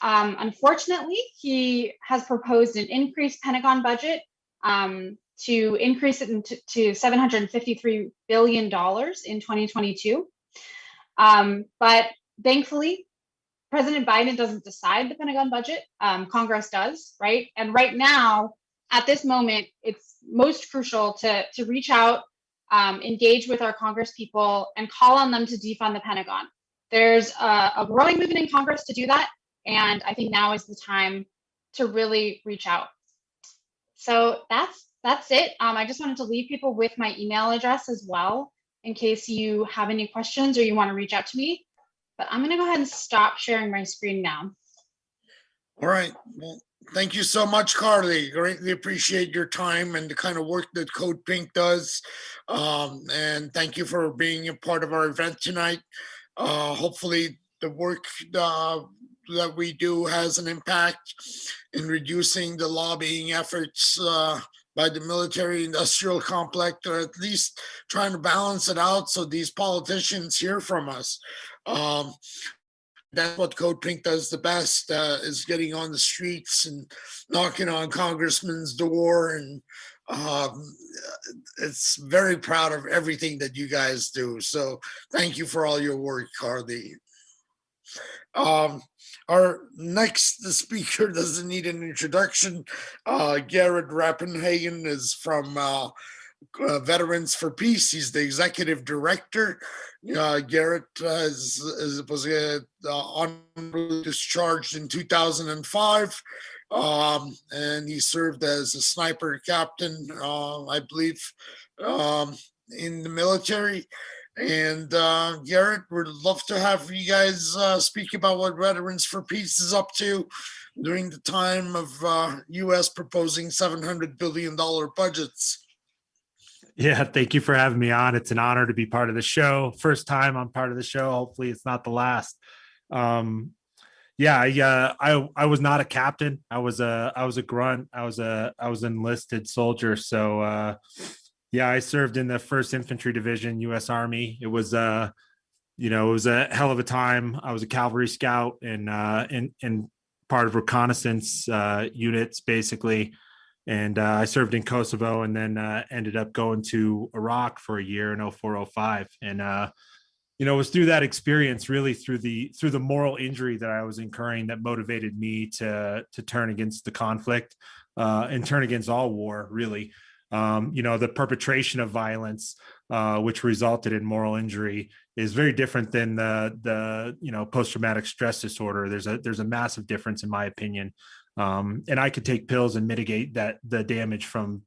Unfortunately, he has proposed an increased Pentagon budget to increase it to $753 billion in 2022. But thankfully, President Biden doesn't decide the Pentagon budget, Congress does, right? And right now, at this moment, it's most crucial to reach out, engage with our Congress people, and call on them to defund the Pentagon. There's a growing movement in Congress to do that, and I think now is the time to really reach out. So that's it. I just wanted to leave people with my email address as well, in case you have any questions or you want to reach out to me. But I'm going to go ahead and stop sharing my screen now. All right. Well, thank you so much, Carly. Greatly appreciate your time and the kind of work that Code Pink does. And thank you for being a part of our event tonight. Hopefully the work that we do has an impact in reducing the lobbying efforts by the military industrial complex, or at least trying to balance it out so these politicians hear from us. That's what Code Pink does the best, is getting on the streets and knocking on congressmen's door. And it's very proud of everything that you guys do. So thank you for all your work, Carly. Our next speaker doesn't need an introduction. Garrett Rappenhagen is from Veterans for Peace. He's the executive director. Garrett was honorably discharged in 2005, and he served as a sniper captain, I believe, in the military. And Garrett, we'd love to have you guys speak about what Veterans for Peace is up to during the time of U.S. proposing $700 billion budgets. Yeah, thank you for having me on. It's an honor to be part of the show. First time I'm part of the show. Hopefully it's not the last. I was not a captain. I was a grunt. I was an enlisted soldier. So I served in the 1st Infantry Division, U.S. Army. It was it was a hell of a time. I was a cavalry scout and part of reconnaissance units, basically. And I served in Kosovo and then ended up going to Iraq for a year in 04-05. And, it was through that experience, really through the moral injury that I was incurring, that motivated me to turn against the conflict and turn against all war, really. The perpetration of violence, which resulted in moral injury, is very different than the post-traumatic stress disorder. There's a massive difference, in my opinion. And I could take pills and mitigate the damage from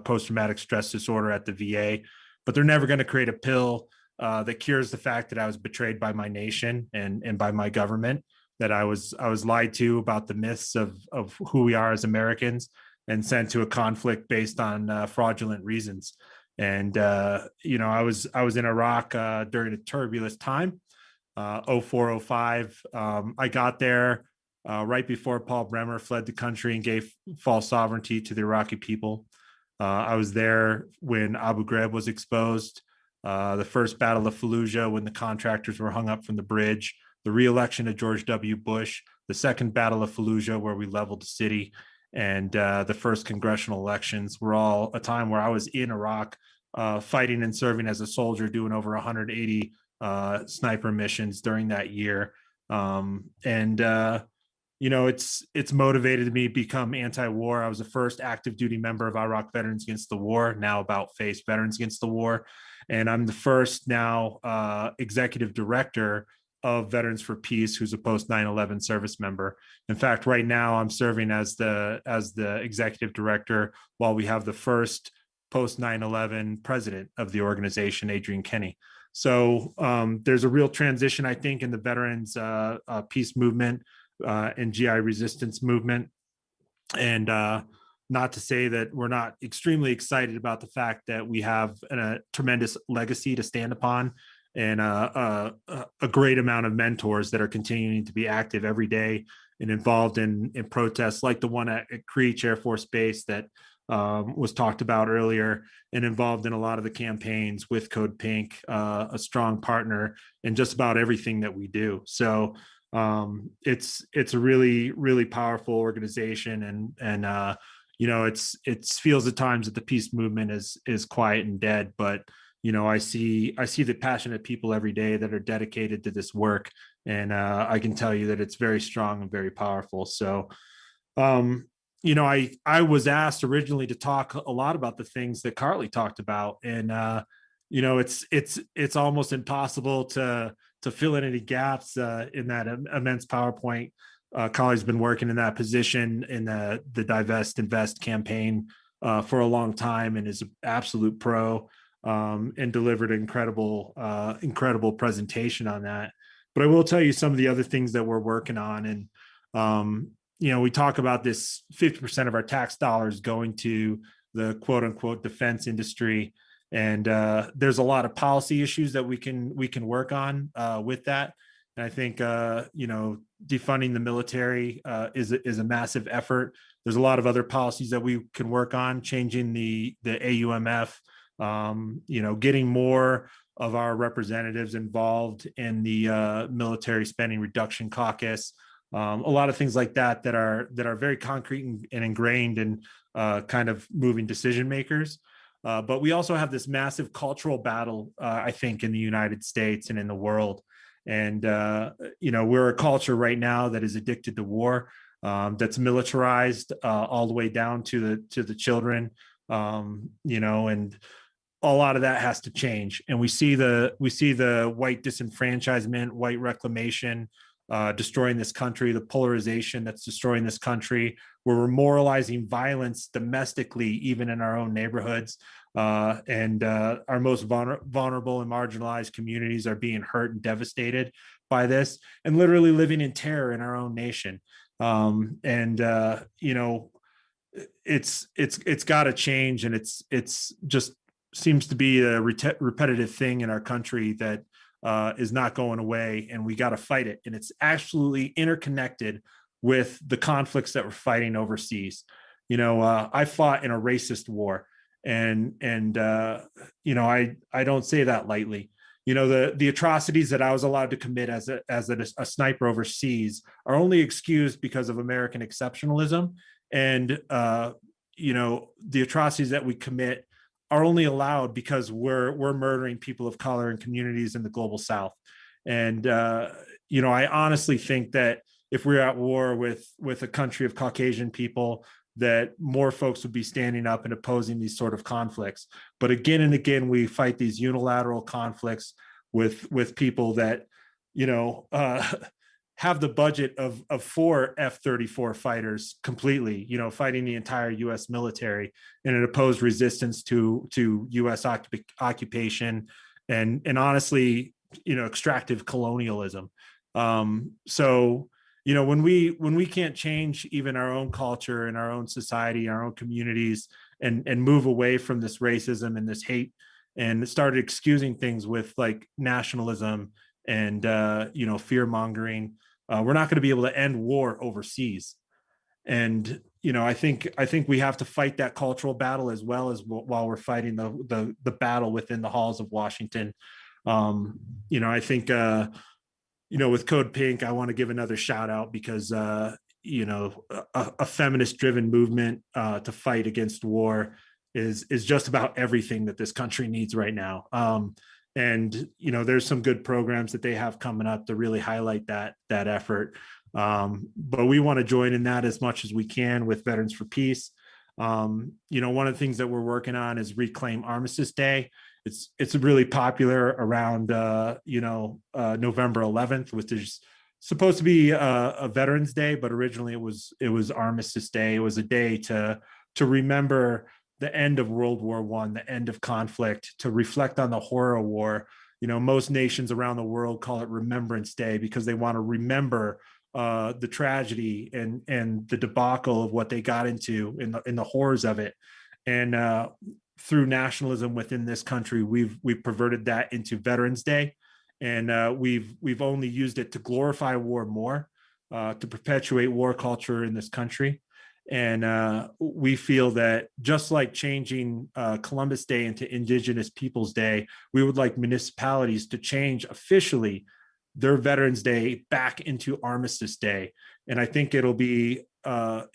post-traumatic stress disorder at the VA, but they're never going to create a pill that cures the fact that I was betrayed by my nation and by my government, that I was lied to about the myths of who we are as Americans, and sent to a conflict based on fraudulent reasons. And I was in Iraq during a turbulent time, 04-05. I got there right before Paul Bremer fled the country and gave false sovereignty to the Iraqi people. I was there when Abu Ghraib was exposed, the first Battle of Fallujah when the contractors were hung up from the bridge, the re-election of George W. Bush, the second Battle of Fallujah where we leveled the city, and the first congressional elections were all a time where I was in Iraq fighting and serving as a soldier, doing over 180 sniper missions during that year. It's motivated me to become anti-war. I was the first active duty member of Iraq Veterans Against the War, now About Face Veterans Against the War. And I'm the first now executive director of Veterans for Peace, who's a post 9/11 service member. In fact, right now I'm serving as the executive director while we have the first post 9/11 president of the organization, Adrian Kenny. So there's a real transition, I think, in the veterans peace movement and GI resistance movement. And not to say that we're not extremely excited about the fact that we have a tremendous legacy to stand upon, and a great amount of mentors that are continuing to be active every day and involved in protests like the one at Creech Air Force Base that was talked about earlier, and involved in a lot of the campaigns with Code Pink, a strong partner in just about everything that we do. So it's a really, really powerful organization, and you know, it feels at times that the peace movement is quiet and dead, but you know, I see the passionate people every day that are dedicated to this work, and I can tell you that it's very strong and very powerful. So you know, I was asked originally to talk a lot about the things that Carly talked about, and you know, it's almost impossible to fill in any gaps in that immense PowerPoint. Carly's been working in that position in the Divest Invest campaign for a long time, and is an absolute pro, and delivered an incredible presentation on that. But I will tell you some of the other things that we're working on, and you know, we talk about this 50% of our tax dollars going to the quote unquote defense industry. And there's a lot of policy issues that we can work on with that. And I think, you know, defunding the military is a massive effort. There's a lot of other policies that we can work on, changing the AUMF, you know, getting more of our representatives involved in the military spending reduction caucus. A lot of things like that are very concrete and ingrained in kind of moving decision makers. But we also have this massive cultural battle, I think, in the United States and in the world. And, you know, we're a culture right now that is addicted to war, that's militarized all the way down to the children, you know, and a lot of that has to change. And we see the white disenfranchisement, white reclamation, destroying this country, the polarization that's destroying this country, where we're moralizing violence domestically, even in our own neighborhoods. And our most vulnerable and marginalized communities are being hurt and devastated by this, and literally living in terror in our own nation. And you know, it's got to change, and it's just seems to be a repetitive thing in our country that is not going away, and we got to fight it. And it's absolutely interconnected with the conflicts that we're fighting overseas. You know, I fought in a racist war, and you know, I don't say that lightly. You know, the atrocities that I was allowed to commit as a sniper overseas are only excused because of American exceptionalism, and you know, the atrocities that we commit are only allowed because we're murdering people of color and communities in the global South. And you know, I honestly think that if we're at war with a country of Caucasian people, that more folks would be standing up and opposing these sort of conflicts. But again and again, we fight these unilateral conflicts with people that, you know, have the budget of 4 F-34 fighters completely, you know, fighting the entire U.S. military in an opposed resistance to U.S. occupation and honestly, you know, extractive colonialism. So, you know, when we can't change even our own culture and our own society, our own communities, and move away from this racism and this hate, and started excusing things with like nationalism and you know, fear mongering, we're not going to be able to end war overseas. And you know, I think we have to fight that cultural battle as well as while we're fighting the battle within the halls of Washington. You know, I think you know, with Code Pink, I want to give another shout out because you know, a feminist driven movement to fight against war is just about everything that this country needs right now. And you know, there's some good programs that they have coming up to really highlight that effort. But we want to join in that as much as we can with Veterans for Peace. You know, one of the things that we're working on is Reclaim Armistice Day. It's really popular around you know, November 11th, which is supposed to be a Veterans Day, but originally it was Armistice Day. It was a day to remember the end of World War I, the end of conflict, to reflect on the horror of war. Most nations around the world call it Remembrance Day because they want to remember the tragedy and the debacle of what they got into in the horrors of it. And through nationalism within this country, we've perverted that into Veterans Day, and we've only used it to glorify war more, to perpetuate war culture in this country. And we feel that just like changing Columbus Day into Indigenous Peoples Day, we would like municipalities to change officially their Veterans Day back into Armistice Day. And I think it'll be a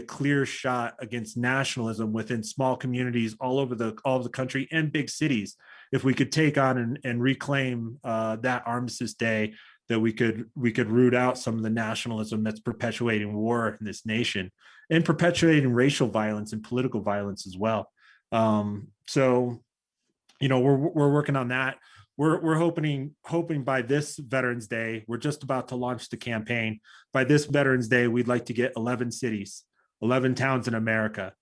clear shot against nationalism within small communities all over the country and big cities. If we could take on and reclaim that Armistice Day, that we could root out some of the nationalism that's perpetuating war in this nation and perpetuating racial violence and political violence as well. So, we're working on that. We're hoping by this Veterans Day, we're just about to launch the campaign. By this Veterans Day, we'd like to get 11 cities, 11 towns in America,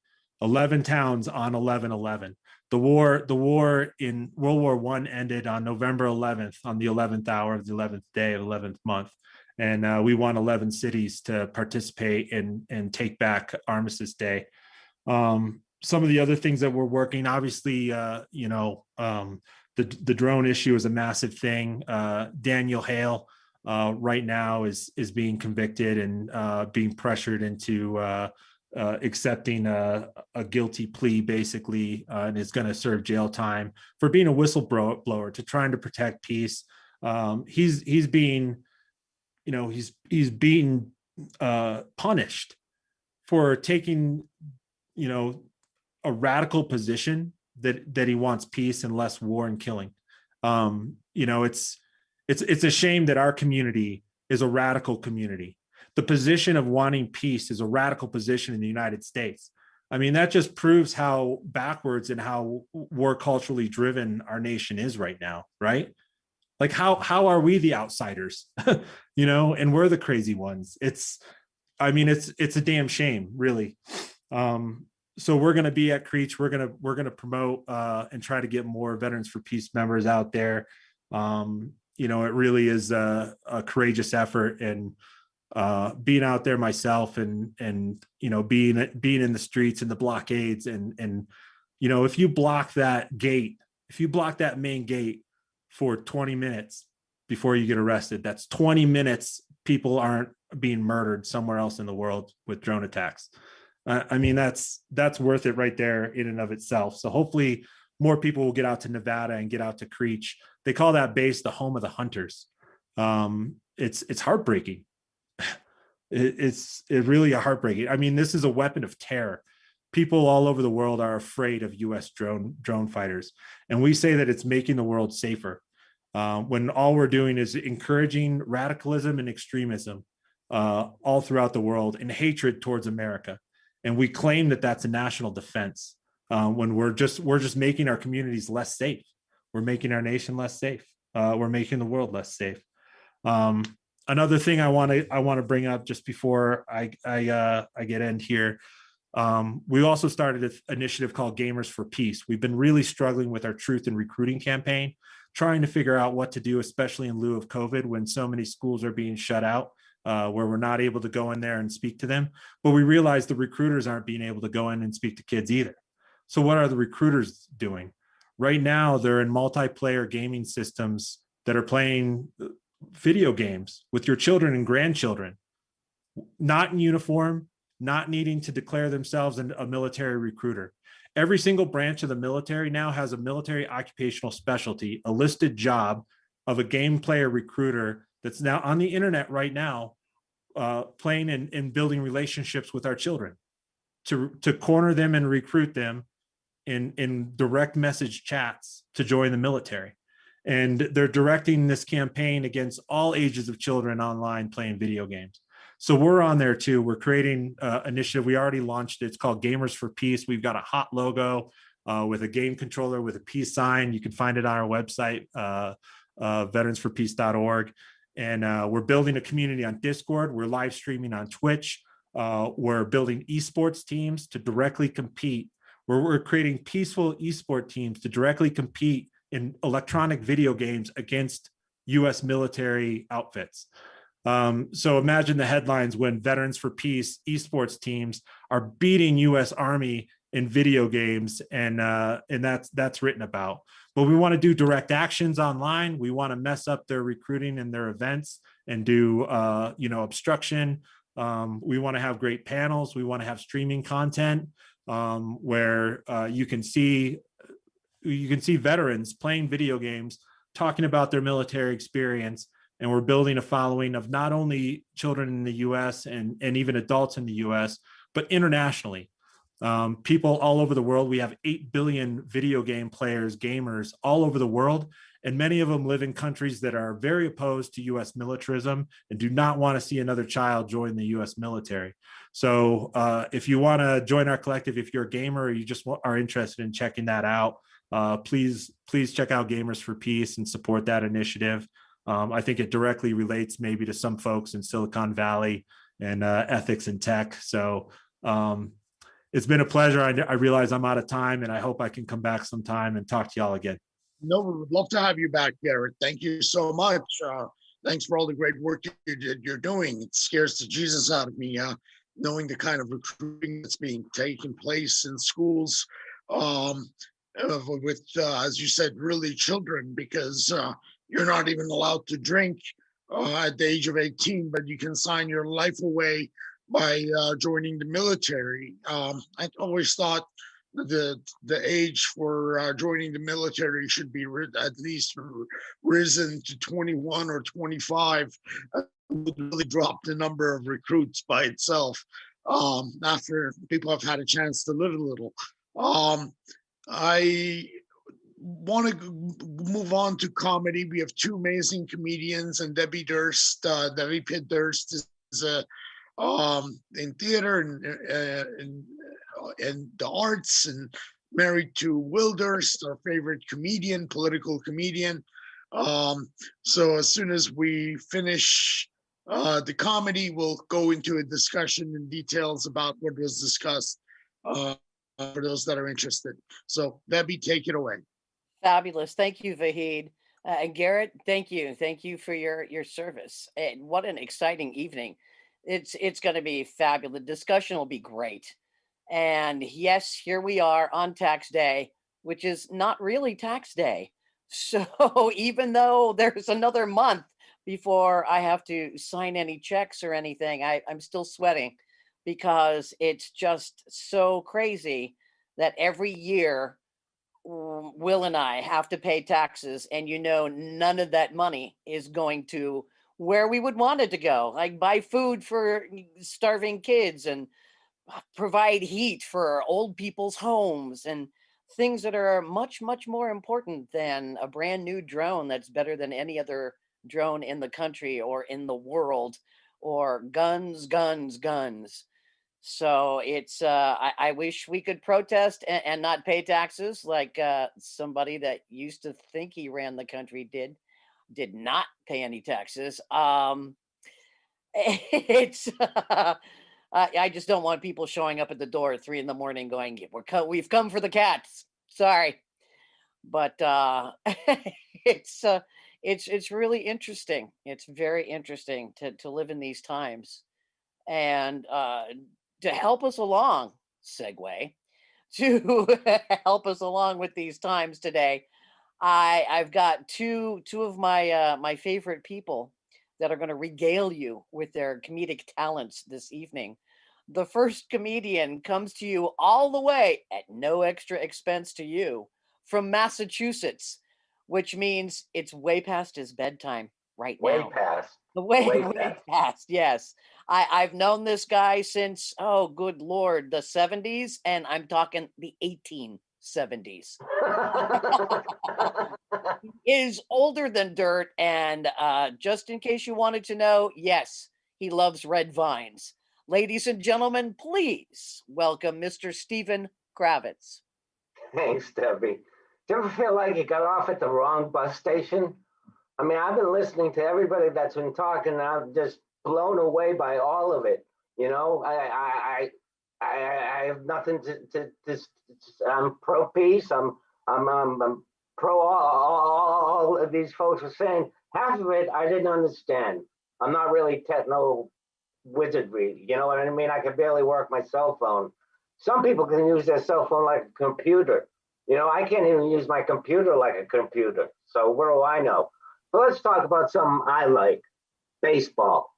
11 towns on 11/11. The war in World War I ended on November 11th, on the 11th hour of the 11th day of the 11th month. And we want 11 cities to participate and take back Armistice Day. Some of the other things that we're working, obviously, the drone issue is a massive thing. Daniel Hale right now is being convicted and being pressured into accepting a guilty plea, basically, and is going to serve jail time for being a whistleblower to trying to protect peace. He's being punished for taking a radical position that he wants peace and less war and killing. It's a shame that our community is a radical community. The position of wanting peace is a radical position in the United States. I mean, that just proves how backwards and how war culturally driven our nation is right now, right? Like how are we the outsiders, and we're the crazy ones? It's a damn shame, really. So we're going to be at Creech. We're going to promote and try to get more Veterans for Peace members out there. It really is a courageous effort, and being out there myself and being in the streets and the blockades and if you block that main gate for 20 minutes before you get arrested, that's 20 minutes people aren't being murdered somewhere else in the world with drone attacks. That's worth it right there in and of itself. So hopefully more people will get out to Nevada and get out to Creech. They call that base the home of the hunters. It's heartbreaking. It's really a heartbreaking. This is a weapon of terror. People all over the world are afraid of U.S. drone fighters, and we say that it's making the world safer. When all we're doing is encouraging radicalism and extremism all throughout the world and hatred towards America. And we claim that that's a national defense when we're just making our communities less safe. We're making our nation less safe. We're making the world less safe. Another thing I want to bring up just before I get end here. We also started an initiative called Gamers for Peace. We've been really struggling with our truth and recruiting campaign, trying to figure out what to do, especially in lieu of COVID, when so many schools are being shut out. Where we're not able to go in there and speak to them. But we realize the recruiters aren't being able to go in and speak to kids either. So what are the recruiters doing? Right now, they're in multiplayer gaming systems that are playing video games with your children and grandchildren, not in uniform, not needing to declare themselves a military recruiter. Every single branch of the military now has a military occupational specialty, a listed job of a game player recruiter that's now on the internet right now, playing and building relationships with our children to corner them and recruit them in direct message chats to join the military. And they're directing this campaign against all ages of children online playing video games. So we're on there too. We're creating an initiative. We already launched it. It's called Gamers for Peace. We've got a hot logo with a game controller with a peace sign. You can find it on our website, veteransforpeace.org. And we're building a community on Discord. We're live streaming on Twitch. We're building esports teams to directly compete where we're creating peaceful esport teams to directly compete in electronic video games against US military outfits. So imagine the headlines when Veterans for Peace esports teams are beating US Army in video games, and that's written about. But we want to do direct actions online. We want to mess up their recruiting and their events and do obstruction. We want to have great panels. We want to have streaming content where you can see veterans playing video games, talking about their military experience. And we're building a following of not only children in the US and even adults in the US, but internationally. People all over the world. We have 8 billion video game players, gamers all over the world. And many of them live in countries that are very opposed to US militarism and do not want to see another child join the US military. So if you want to join our collective, if you're a gamer or you just are interested in checking that out, please check out Gamers for Peace and support that initiative. I think it directly relates maybe to some folks in Silicon Valley and ethics and tech. So it's been a pleasure. I realize I'm out of time, and I hope I can come back sometime and talk to y'all again. No, we would love to have you back, Garrett. Thank you so much. Thanks for all the great work you're doing. It scares the Jesus out of me, knowing the kind of recruiting that's being taken place in schools with, as you said, really children, because you're not even allowed to drink at the age of 18, but you can sign your life away by joining the military. I always thought the age for joining the military should be at least risen to 21 or 25. Would really drop the number of recruits by itself after people have had a chance to live a little. I want to move on to comedy. We have two amazing comedians, and Debbie Pitt Durst is in theater and the arts, and married to Will Durst, our favorite comedian, political comedian. So as soon as we finish the comedy, we'll go into a discussion and details about what was discussed for those that are interested. So Debbie, take it away. Fabulous. Thank you, Vahid. And Garrett, thank you. Thank you for your service. And what an exciting evening. It's going to be fabulous. The discussion will be great. And yes, here we are on tax day, which is not really tax day. So even though there's another month before I have to sign any checks or anything, I'm still sweating because it's just so crazy that every year Will and I have to pay taxes, and none of that money is going to where we would want it to go, like buy food for starving kids and provide heat for old people's homes and things that are much, much more important than a brand new drone that's better than any other drone in the country or in the world, or guns. So it's I wish we could protest and not pay taxes like somebody that used to think he ran the country did not pay any taxes. It's I just don't want people showing up at the door at 3 a.m. going, we've come for the cats. Sorry, but it's really interesting. It's very interesting to live in these times, and to help us along, segue, to help us along with these times today, I've got two of my my favorite people that are going to regale you with their comedic talents this evening. The first comedian comes to you all the way at no extra expense to you from Massachusetts, which means it's way past his bedtime right now. Way past. Way past, yes. I've known this guy since, oh, good Lord, the 70s, and I'm talking the 1870s. He is older than dirt, and just in case you wanted to know, yes, he loves red vines. Ladies and gentlemen, please welcome Mr. Stephen Kravitz. Thanks, Debbie. Do you ever feel like you got off at the wrong bus station? I mean, I've been listening to everybody that's been talking, and I'm just blown away by all of it. You know, I have nothing I'm pro peace. I'm pro all of these folks are saying. Half of it I didn't understand. I'm not really techno wizardry. You know what I mean? I can barely work my cell phone. Some people can use their cell phone like a computer. You know, I can't even use my computer like a computer. So what do I know? But let's talk about something I like. Baseball.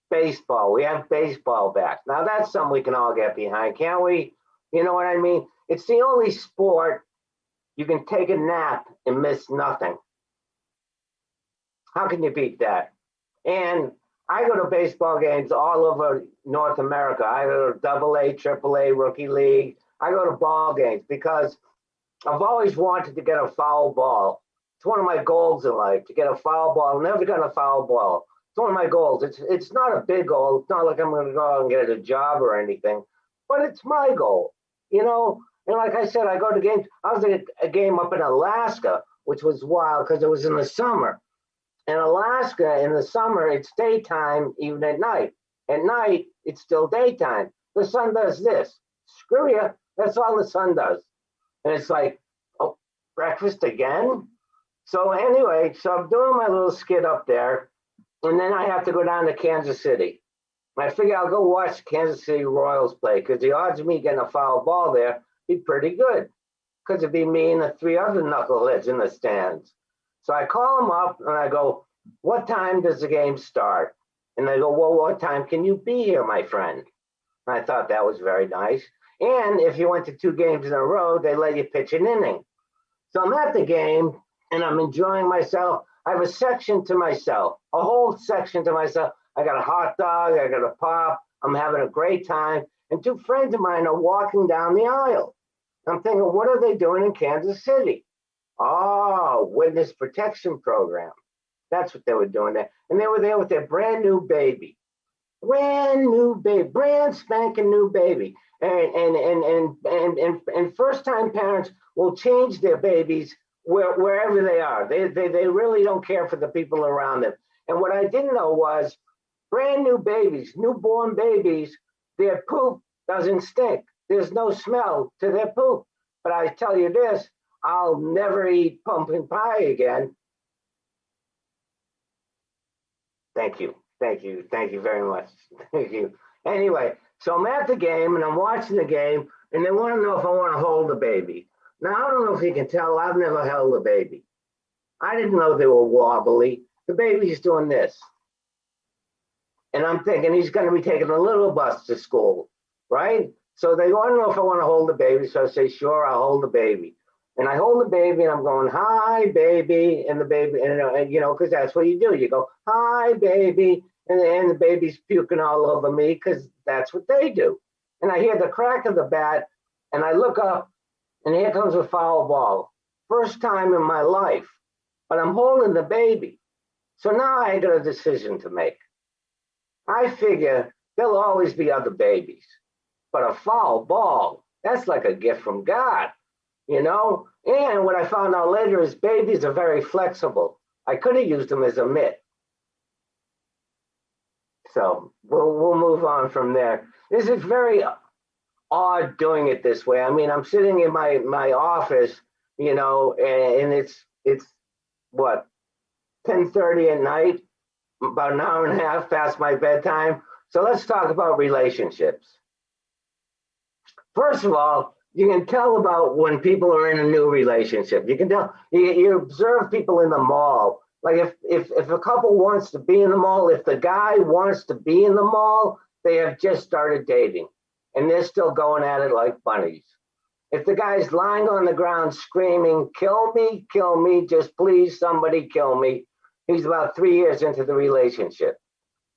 Baseball. We have baseball back. Now that's something we can all get behind, can't we? You know what I mean? It's the only sport you can take a nap and miss nothing. How can you beat that? And I go to baseball games all over North America. I go to AA, AAA, Rookie League. I go to ball games because I've always wanted to get a foul ball. It's one of my goals in life, to get a foul ball. I've never gotten a foul ball. It's one of my goals. It's not a big goal. It's not like I'm going to go out and get a job or anything, but it's my goal, you know? And like I said, I go to games. I was at a game up in Alaska, which was wild because it was in the summer. In Alaska, in the summer, it's daytime, even at night. At night, it's still daytime. The sun does this. Screw you. That's all the sun does. And it's like, oh, breakfast again? So anyway, so I'm doing my little skit up there. And then I have to go down to Kansas City. I figure I'll go watch Kansas City Royals play because the odds of me getting a foul ball there be pretty good. Because it'd be me and the three other knuckleheads in the stands. So I call them up and I go, what time does the game start? And they go, well, what time can you be here, my friend? And I thought that was very nice. And if you went to 2 games in a row, they let you pitch an inning. So I'm at the game and I'm enjoying myself. I have a section to myself, a whole section to myself. I got a hot dog, I got a pop. I'm having a great time. And 2 friends of mine are walking down the aisle. I'm thinking, what are they doing in Kansas City? Oh, witness protection program. That's what they were doing there. And they were there with their brand new baby. Brand spanking new baby. And first time parents will change their babies wherever they are. They really don't care for the people around them. And what I didn't know was brand new babies, newborn babies, their poop doesn't stink. There's no smell to their poop. But I tell you this, I'll never eat pumpkin pie again. Thank you very much. Thank you. Anyway, so I'm at the game and I'm watching the game and they want to know if I want to hold the baby. Now, I don't know if you can tell, I've never held a baby. I didn't know they were wobbly. The baby's doing this. And I'm thinking he's going to be taking a little bus to school, right? So they want to know if I want to hold the baby. So I say, sure, I'll hold the baby. And I hold the baby and I'm going, hi, baby. And the baby, and you know, because that's what you do. You go, hi, baby. And the baby's puking all over me because that's what they do. And I hear the crack of the bat and I look up and here comes a foul ball. First time in my life, but I'm holding the baby. So now I got a decision to make. I figure there'll always be other babies, but a foul ball, that's like a gift from God, you know? And what I found out later is babies are very flexible. I could have used them as a mitt. So we'll move on from there. This is very odd doing it this way. I mean, I'm sitting in my office, you know, and it's what, 10:30 at night, about an hour and a half past my bedtime. So let's talk about relationships. First of all, you can tell about when people are in a new relationship. You can tell, you observe people in the mall. Like if a couple wants to be in the mall, if the guy wants to be in the mall, they have just started dating and they're still going at it like bunnies. If the guy's lying on the ground screaming, kill me, just please somebody kill me, he's about 3 years into the relationship.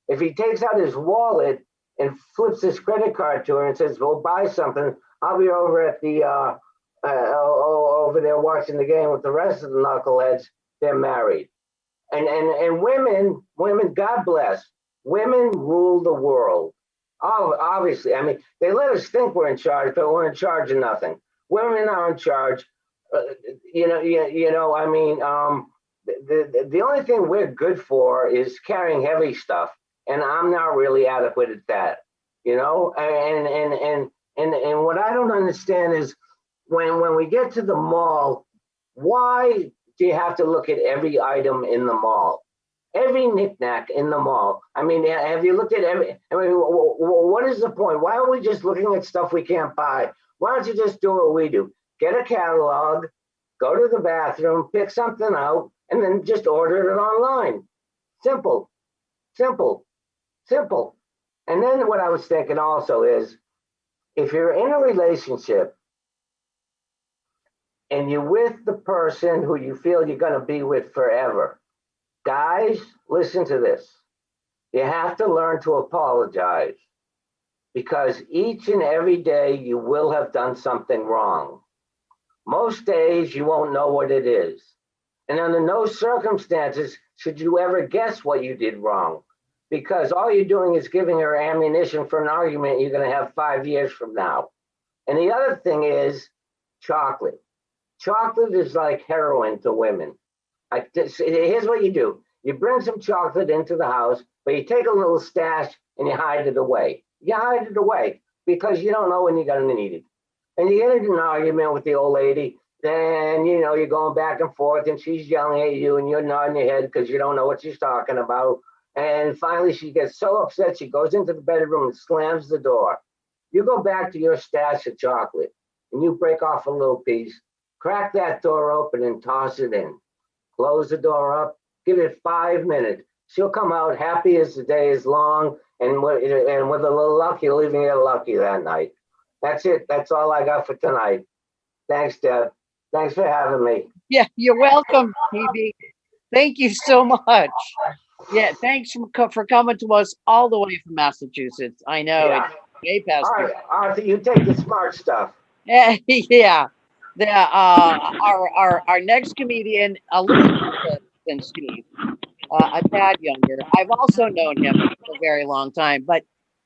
If he takes out his wallet and flips his credit card to her and says, well, buy something, I'll be over at the, over there watching the game with the rest of the knuckleheads, they're married. And women, God bless, women rule the world. Oh, obviously, I mean, they let us think we're in charge, but we're in charge of nothing. Women are in charge. I mean, the only thing we're good for is carrying heavy stuff, and I'm not really adequate at that. you know. And what I don't understand is when we get to the mall, why do you have to look at every item in the mall? Every knickknack in the mall. I mean, have you looked at every? I mean, what is the point? Why are we just looking at stuff we can't buy? Why don't you just do what we do? Get a catalog, go to the bathroom, pick something out, and then just order it online. Simple, simple, simple. And then what I was thinking also is, if you're in a relationship and you're with the person who you feel you're going to be with forever, guys, listen to this. You have to learn to apologize, because each and every day you will have done something wrong. Most days you won't know what it is. And under no circumstances should you ever guess what you did wrong, because all you're doing is giving her ammunition for an argument you're going to have 5 years from now. And the other thing is chocolate. Chocolate is like heroin to women. Here's what you do. You bring some chocolate into the house, but you take a little stash and you hide it away. You hide it away because you don't know when you're going to need it. And you get into an argument with the old lady, then, you know, you're going back and forth and she's yelling at you and you're nodding your head because you don't know what she's talking about. And finally, she gets so upset, she goes into the bedroom and slams the door. You go back to your stash of chocolate and you break off a little piece, crack that door open and toss it in. Close the door up, give it 5 minutes. She'll come out happy as the day is long, and with a little luck, you'll even get lucky that night. That's it. That's all I got for tonight. Thanks, Deb. Thanks for having me. Yeah, you're welcome, TV. Thank you so much. Yeah, thanks for coming to us all the way from Massachusetts. I know Yeah. it's way past. All right, Arthur, you take the smart stuff. Yeah, yeah. Our next comedian, a little younger than Steve, a tad younger. I've also known him for a very long time, but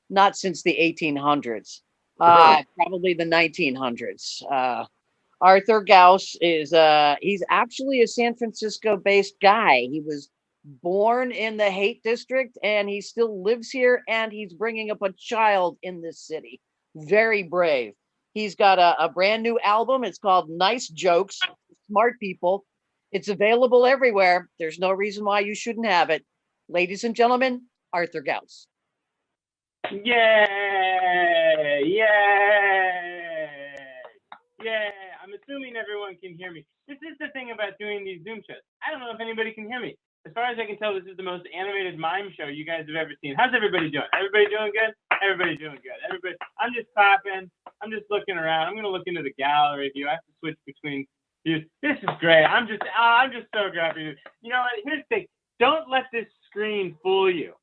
not since the 1800s. Probably the 1900s. Arthur Gauss is he's actually a San Francisco-based guy. He was born in the Haight District, and he still lives here, and he's bringing up a child in this city. Very brave. He's got a brand new album. It's called Nice Jokes, Smart People. It's available everywhere. There's no reason why you shouldn't have it. Ladies and gentlemen, Arthur Gauss. Yay! Yay! Yay! I'm assuming everyone can hear me. This is the thing about doing these Zoom shows. I don't know if anybody can hear me. As far as I can tell, this is the most animated mime show you guys have ever seen. How's everybody doing? Everybody doing good? Everybody doing good. Everybody. I'm just clapping. I'm just looking around. I'm gonna look into the gallery view. I have to switch between views. This is great. I'm just so happy. You know what? Here's the thing. Don't let this screen fool you.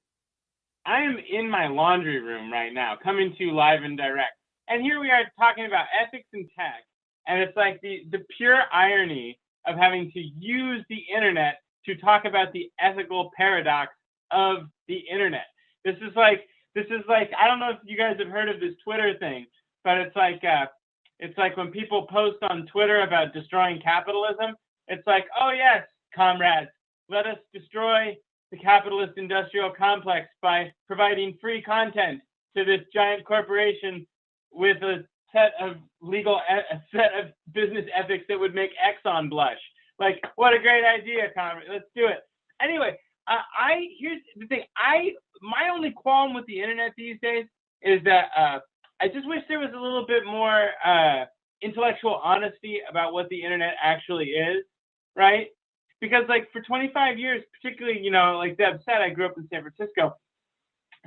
I am in my laundry room right now, coming to you live and direct. And here we are talking about ethics and tech. And it's like the pure irony of having to use the internet to talk about the ethical paradox of the internet. This is like, I don't know if you guys have heard of this Twitter thing, but it's like when people post on Twitter about destroying capitalism, it's like, oh yes, comrades, let us destroy the capitalist industrial complex by providing free content to this giant corporation with a set of business ethics that would make Exxon blush. Like, what a great idea, comrade. Let's do it. Anyway, here's the thing. My only qualm with the internet these days is that I just wish there was a little bit more intellectual honesty about what the internet actually is, right? Because like for 25 years, particularly, you know, like Deb said, I grew up in San Francisco.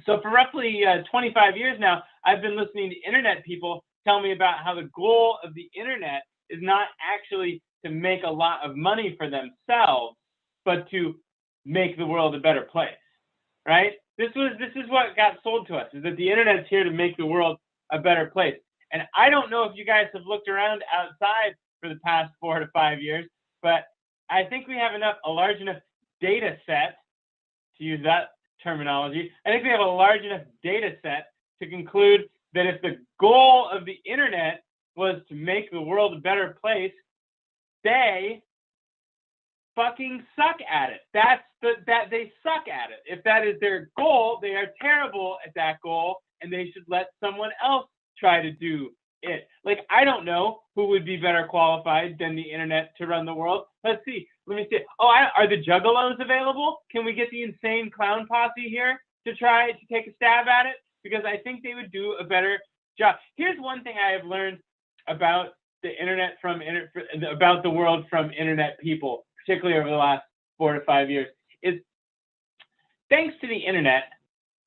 So for roughly 25 years now, I've been listening to internet people tell me about how the goal of the internet is not actually to make a lot of money for themselves, but to make the world a better place, right? This is what got sold to us, is that the internet's here to make the world a better place. And I don't know if you guys have looked around outside for the past 4 to 5 years, but I think we have a large enough data set, to use that terminology, I think we have a large enough data set to conclude that if the goal of the internet was to make the world a better place, they fucking suck at it. They suck at it. If that is their goal, they are terrible at that goal, and they should let someone else try to do it. Like, I don't know who would be better qualified than the internet to run the world. Let's see. Let me see. Oh, are the Juggalos available? Can we get the insane clown posse here to try to take a stab at it? Because I think they would do a better job. Here's one thing I have learned about the internet about the world from internet people, particularly over the last 4 to 5 years, is thanks to the internet,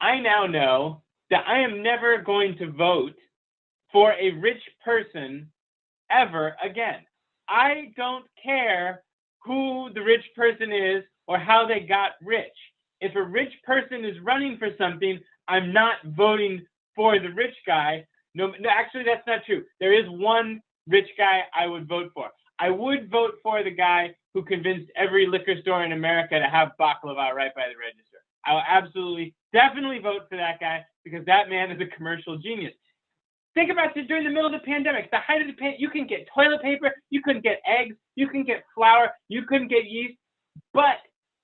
I now know that I am never going to vote for a rich person ever again. I don't care who the rich person is or how they got rich. If a rich person is running for something, I'm not voting for the rich guy. No, actually, that's not true. There is one rich guy I would vote for. I would vote for the guy who convinced every liquor store in America to have baklava right by the register. I will absolutely, definitely vote for that guy because that man is a commercial genius. Think about this during the middle of the pandemic, the height of the pandemic, you can get toilet paper, you couldn't get eggs, you can get flour, you couldn't get yeast, but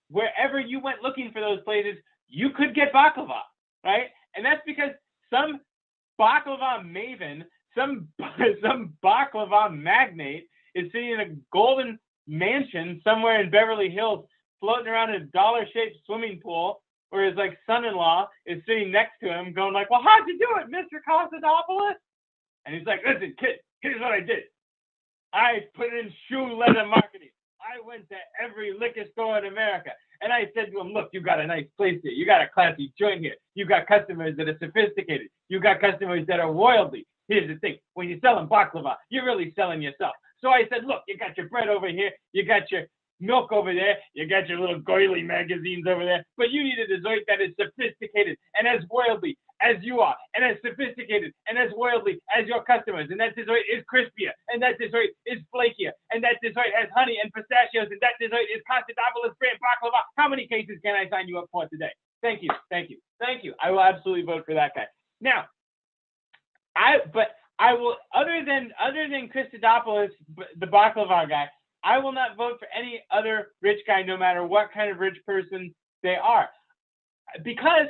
wherever you went looking for those places, you could get baklava, right? And that's because some baklava maven, some baklava magnate is sitting in a golden mansion somewhere in Beverly Hills, floating around in a dollar-shaped swimming pool, where his son-in-law is sitting next to him going like, well, how'd you do it, Mr. Costadopoulos? And he's like, listen, kid, here's what I did. I put in shoe leather marketing. I went to every liquor store in America. And I said to him, look, you got a nice place here. You got a classy joint here. You got customers that are sophisticated. You got customers that are worldly. Here's the thing. When you're selling baklava, you're really selling yourself. So I said, look, you got your bread over here. You got your milk over there, you got your little goily magazines over there, but you need a dessert that is sophisticated and as worldly as you are, and as sophisticated and as worldly as your customers, and that dessert is crispier, and that dessert is flakier, and that dessert has honey and pistachios, and that dessert is Costadopoulos brand baklava. How many cases can I sign you up for today? Thank you, thank you, thank you. I will absolutely vote for that guy. Now, I will, other than Christodopoulos, the baklava guy, I will not vote for any other rich guy, no matter what kind of rich person they are. Because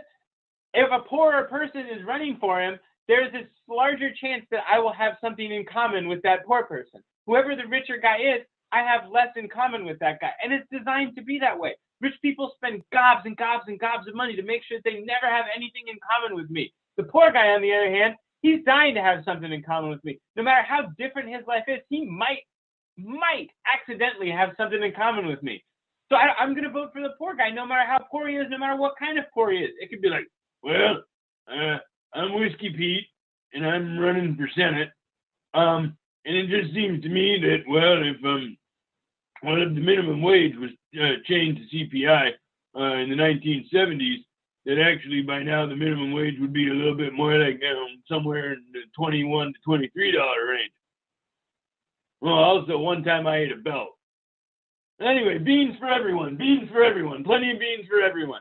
if a poorer person is running for him, there's this larger chance that I will have something in common with that poor person. Whoever the richer guy is, I have less in common with that guy. And it's designed to be that way. Rich people spend gobs and gobs and gobs of money to make sure they never have anything in common with me. The poor guy, on the other hand, he's dying to have something in common with me. No matter how different his life is, he might accidentally have something in common with me. So I'm going to vote for the poor guy, no matter how poor he is, no matter what kind of poor he is. It could be like, well, I'm Whiskey Pete, and I'm running for Senate. And it just seems to me that, well, if the minimum wage was changed to CPI in the 1970s, that actually by now the minimum wage would be a little bit more like somewhere in the $21 to $23 range. Well, also one time I ate a belt. Anyway, beans for everyone, plenty of beans for everyone.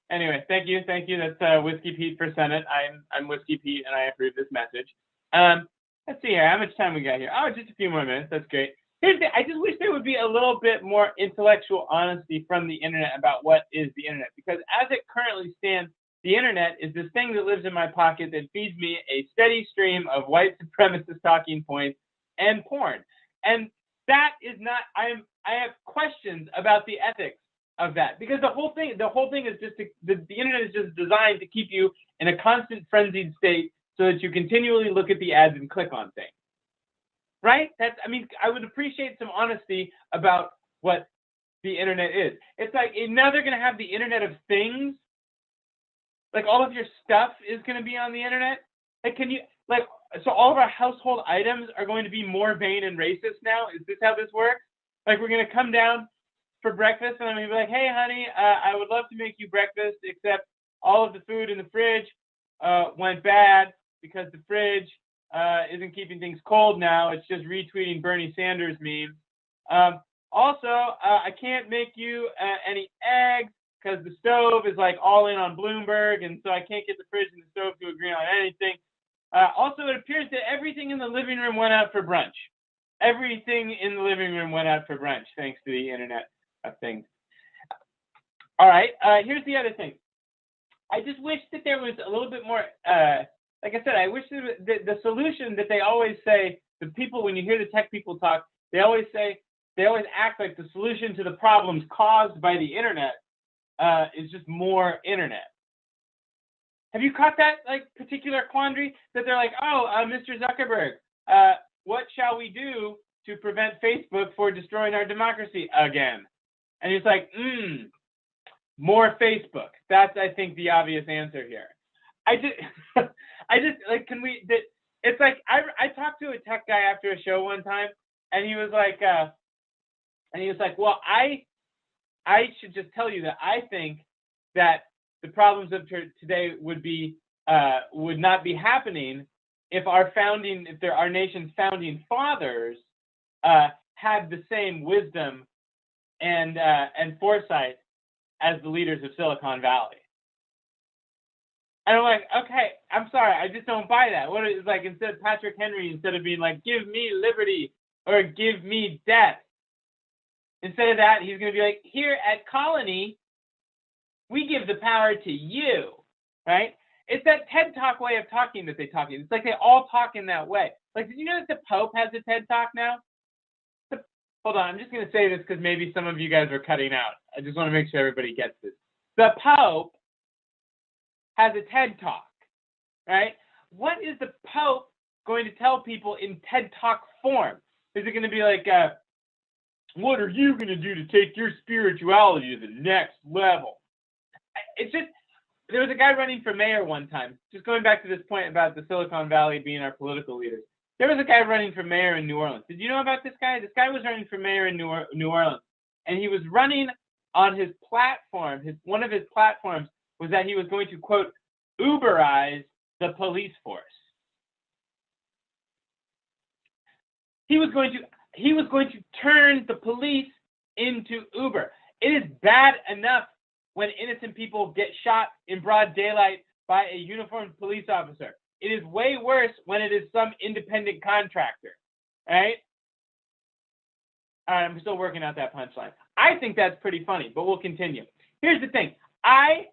Anyway, thank you. That's Whiskey Pete for Senate. I'm Whiskey Pete, and I approve this message. Let's see here, how much time we got here? Oh, just a few more minutes. That's great. Here's the thing. I just wish there would be a little bit more intellectual honesty from the internet about what is the internet, because as it currently stands, the internet is this thing that lives in my pocket that feeds me a steady stream of white supremacist talking points and porn. And that is not, I have questions about the ethics of that, because the whole thing is just the internet is just designed to keep you in a constant frenzied state so that you continually look at the ads and click on things. Right? I would appreciate some honesty about what the internet is. It's like, now they're going to have the Internet of Things. Like, all of your stuff is going to be on the internet. Like, so all of our household items are going to be more vain and racist now? Is this how this works? Like, we're going to come down for breakfast and I'm going to be like, hey, honey, I would love to make you breakfast, except all of the food in the fridge went bad because the fridge isn't keeping things cold now. It's just retweeting Bernie Sanders memes. Also, I can't make you any eggs because the stove is like all in on Bloomberg, and so I can't get the fridge and the stove to agree on anything. Also, it appears that everything in the living room went out for brunch. Everything in the living room went out for brunch, thanks to the Internet of Things. All right, here's the other thing. I just wish that there was a little bit more, like I said, I wish the solution that they always say, the people, when you hear the tech people talk, they always act like the solution to the problems caused by the internet is just more internet. Have you caught that like particular quandary that they're like, oh, Mr. Zuckerberg, what shall we do to prevent Facebook for destroying our democracy again? And it's like, more Facebook. That's, I think, the obvious answer here. I just like, it's like, I talked to a tech guy after a show one time, and he was like, well, I should just tell you that I think that the problems of today would not be happening if our nation's founding fathers had the same wisdom and foresight as the leaders of Silicon Valley. And I'm like, okay, I'm sorry, I just don't buy that. What is, like, instead Patrick Henry, instead of being like, give me liberty or give me death, instead of that, he's going to be like, here at Colony, we give the power to you, right? It's that TED Talk way of talking that they talk in. It's like they all talk in that way. Like, did you know that the Pope has a TED Talk now? Hold on, I'm just going to say this because maybe some of you guys are cutting out. I just want to make sure everybody gets this. The Pope has a TED Talk, right? What is the Pope going to tell people in TED Talk form? Is it going to be like, what are you going to do to take your spirituality to the next level? It's just, there was a guy running for mayor one time, just going back to this point about the Silicon Valley being our political leaders. There was a guy running for mayor in New Orleans. Did you know about this guy? This guy was running for mayor in New Orleans, and he was running on his platform. One of his platforms was that he was going to, quote, Uberize the police force. He was going to turn the police into Uber. It is bad enough when innocent people get shot in broad daylight by a uniformed police officer. It is way worse when it is some independent contractor, right? All right, I'm still working out that punchline. I think that's pretty funny, but we'll continue. Here's the thing. I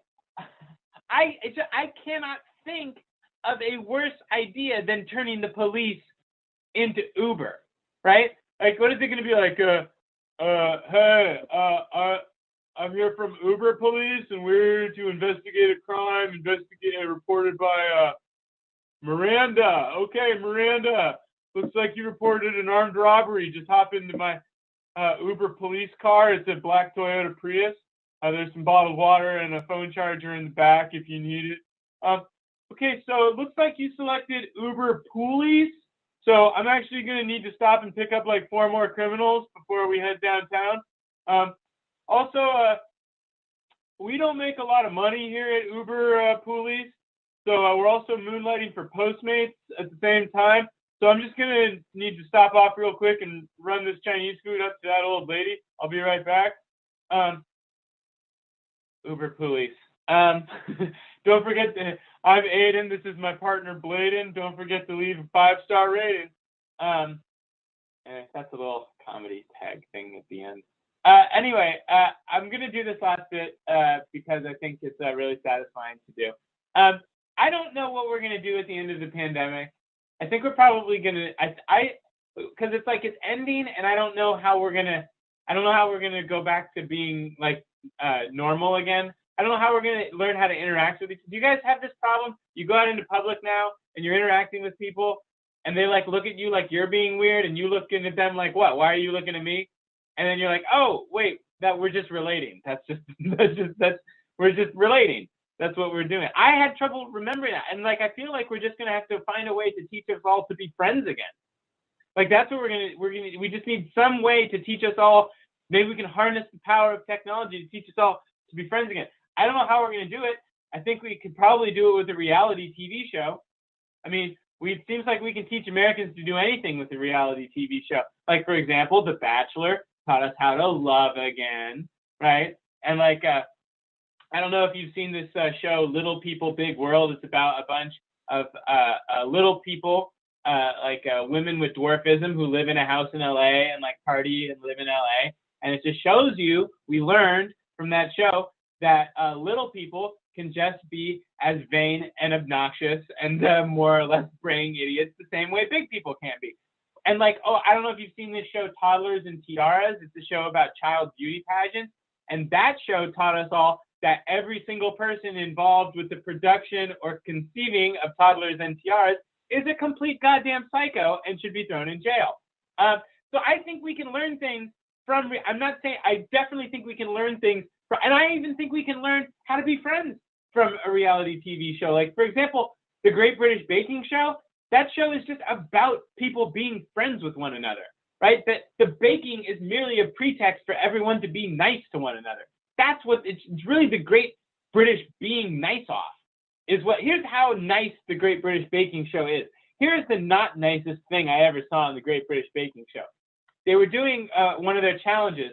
cannot think of a worse idea than turning the police into Uber, right? Like, what is it going to be like? Hey, I'm here from Uber Police, and we're to investigate a crime reported by Miranda. Okay, Miranda. Looks like you reported an armed robbery. Just hop into my Uber police car. It's a black Toyota Prius. There's some bottled water and a phone charger in the back if you need it. Okay, so it looks like you selected Uber Police. So I'm actually going to need to stop and pick up like 4 more criminals before we head downtown. Also, we don't make a lot of money here at Uber Police. So we're also moonlighting for Postmates at the same time. So I'm just going to need to stop off real quick and run this Chinese food up to that old lady. I'll be right back. Uber Police. Don't forget I'm Aiden. This is my partner, Bladen. Don't forget to leave a 5-star rating. That's a little comedy tag thing at the end. Anyway, I'm going to do this last bit because I think it's really satisfying to do. I don't know what we're going to do at the end of the pandemic. I think we're probably going to, because it's like it's ending, and I don't know how we're going to go back to being like normal again. I don't know how we're going to learn how to interact with each other. Do you guys have this problem? You go out into public now and you're interacting with people and they like look at you like you're being weird, and you looking at them like, what? Why are you looking at me? And then you're like, oh, wait, that we're just relating. We're just relating. That's what we're doing. I had trouble remembering that. And like, I feel like we're just going to have to find a way to teach us all to be friends again. Like, that's what we just need some way to teach us all. Maybe we can harness the power of technology to teach us all to be friends again. I don't know how we're going to do it. I think we could probably do it with a reality TV show. I mean, it seems like we can teach Americans to do anything with a reality TV show. Like, for example, The Bachelor taught us how to love again, right? And like, I don't know if you've seen this show, Little People, Big World. It's about a bunch of little people, women with dwarfism who live in a house in LA and like party and live in LA. And it just shows you, we learned from that show that little people can just be as vain and obnoxious and more or less braying idiots the same way big people can be. And like, oh, I don't know if you've seen this show, Toddlers and Tiaras. It's a show about child beauty pageants. And that show taught us all that every single person involved with the production or conceiving of Toddlers and Tiaras is a complete goddamn psycho and should be thrown in jail. So I think we can learn things from, I'm not saying, I definitely think we can learn things from, and I even think we can learn how to be friends from a reality TV show. Like, for example, the Great British Baking Show, that show is just about people being friends with one another, right? That the baking is merely a pretext for everyone to be nice to one another. That's what it's really the Great British being nice off is what, here's how nice the Great British Baking Show is. Here's the not nicest thing I ever saw on the Great British Baking Show. They were doing one of their challenges,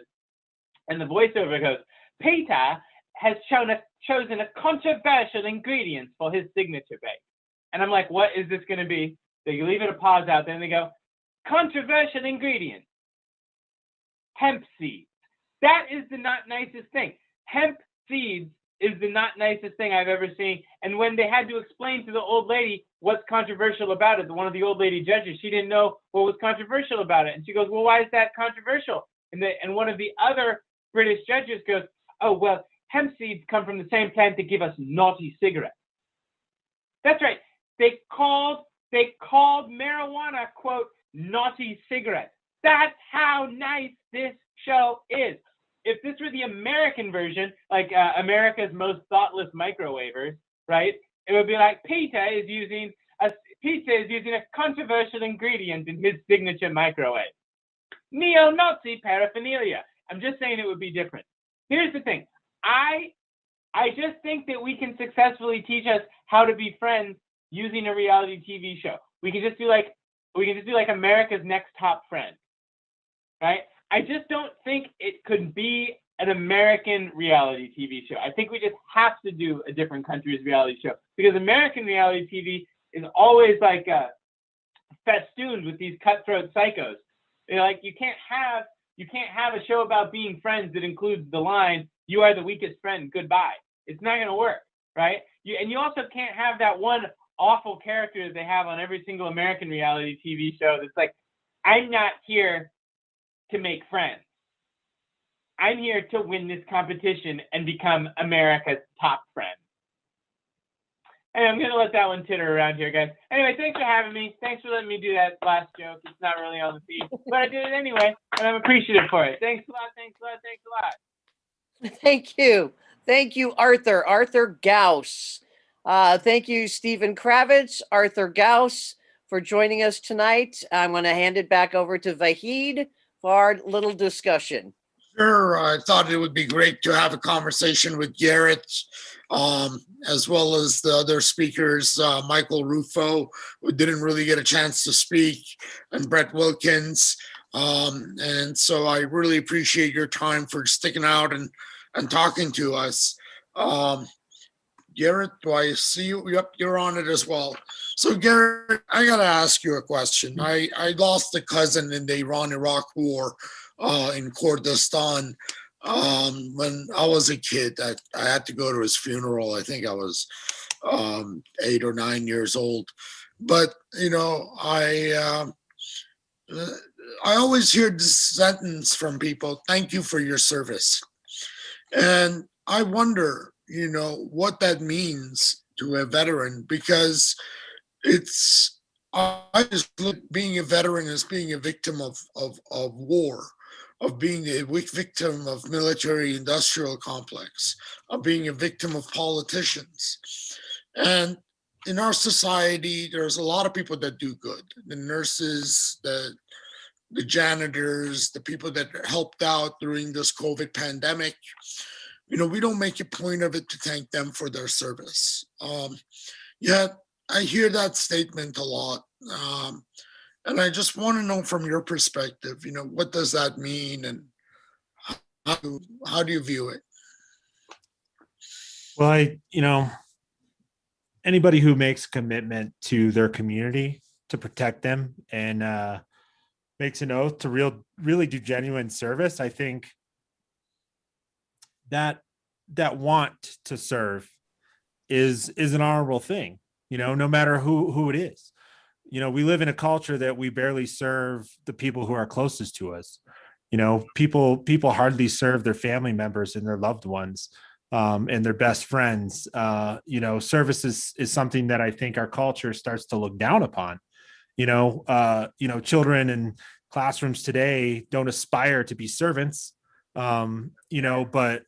and the voiceover goes, Peter has chosen a controversial ingredient for his signature bake. And I'm like, what is this going to be? They leave it a pause out there, and they go, controversial ingredient, hemp seeds. That is the not nicest thing. Hemp seeds is the not nicest thing I've ever seen. And when they had to explain to the old lady what's controversial about it, one of the old lady judges, she didn't know what was controversial about it. And she goes, well, why is that controversial? And one of the other British judges goes, oh, well, hemp seeds come from the same plant that give us naughty cigarettes. That's right. They called marijuana, quote, naughty cigarettes. That's how nice this show is. If this were the American version, like America's most thoughtless microwavers, right? It would be like Peter is using a controversial ingredient in his signature microwave. Neo-Nazi paraphernalia. I'm just saying it would be different. Here's the thing. I just think that we can successfully teach us how to be friends using a reality TV show. We can just do like America's Next Top Friend, right? I just don't think it could be an American reality TV show. I think we just have to do a different country's reality show because American reality TV is always like festooned with these cutthroat psychos. You know, like you can't have a show about being friends that includes the line, "You are the weakest friend, goodbye." It's not going to work, right? You also can't have that one awful character that they have on every single American reality TV show that's like, I'm not here to make friends. I'm here to win this competition and become America's top friend. And I'm going to let that one titter around here, guys. Anyway, thanks for having me. Thanks for letting me do that last joke. It's not really on the feed, but I did it anyway, and I'm appreciative for it. Thanks a lot, thanks a lot, thanks a lot. Thank you. Thank you, Arthur. Arthur Gauss. Thank you, Stephen Kravitz, Arthur Gauss, for joining us tonight. I'm going to hand it back over to Vahid for our little discussion. Sure. I thought it would be great to have a conversation with Garrett, as well as the other speakers, Michael Rufo, who didn't really get a chance to speak, and Brett Wilkins. And so I really appreciate your time for sticking out and talking to us. Garrett, do I see you? Yep, you're on it as well. So Garrett, I got to ask you a question. I lost a cousin in the Iran-Iraq war in Kurdistan when I was a kid. I had to go to his funeral. I think I was 8 or 9 years old. But, you know, I always hear this sentence from people, thank you for your service. And I wonder, you know, what that means to a veteran, because I just look being a veteran as being a victim of war, of being a victim of military industrial complex, of being a victim of politicians. And in our society, there's a lot of people that do good. The nurses, the janitors, the people that helped out during this COVID pandemic. You know, we don't make a point of it to thank them for their service. Yet I hear that statement a lot. And I just want to know from your perspective, you know, what does that mean and how do you view it? Well, anybody who makes a commitment to their community to protect them and makes an oath to really do genuine service, I think that want to serve is an honorable thing, no matter who it is. We live in a culture that we barely serve the people who are closest to us. People hardly serve their family members and their loved ones, and their best friends. Service is something that I think our culture starts to look down upon. Children in classrooms today don't aspire to be servants. But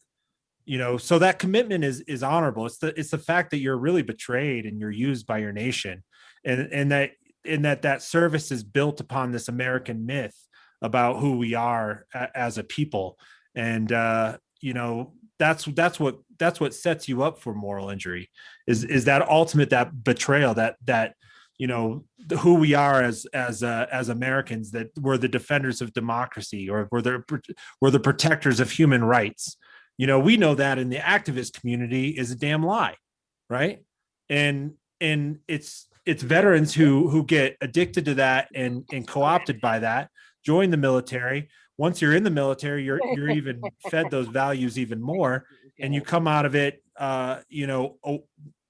so that commitment is honorable. It's the fact that you're really betrayed and you're used by your nation, and that service is built upon this American myth about who we are as a people. And that's what sets you up for moral injury, is that ultimate, that betrayal, that who we are as Americans, that we're the defenders of democracy, or we're the protectors of human rights. We know that in the activist community is a damn lie, right? And it's veterans who get addicted to that and co-opted by that, join the military. Once you're in the military, you're even fed those values even more, and you come out of it.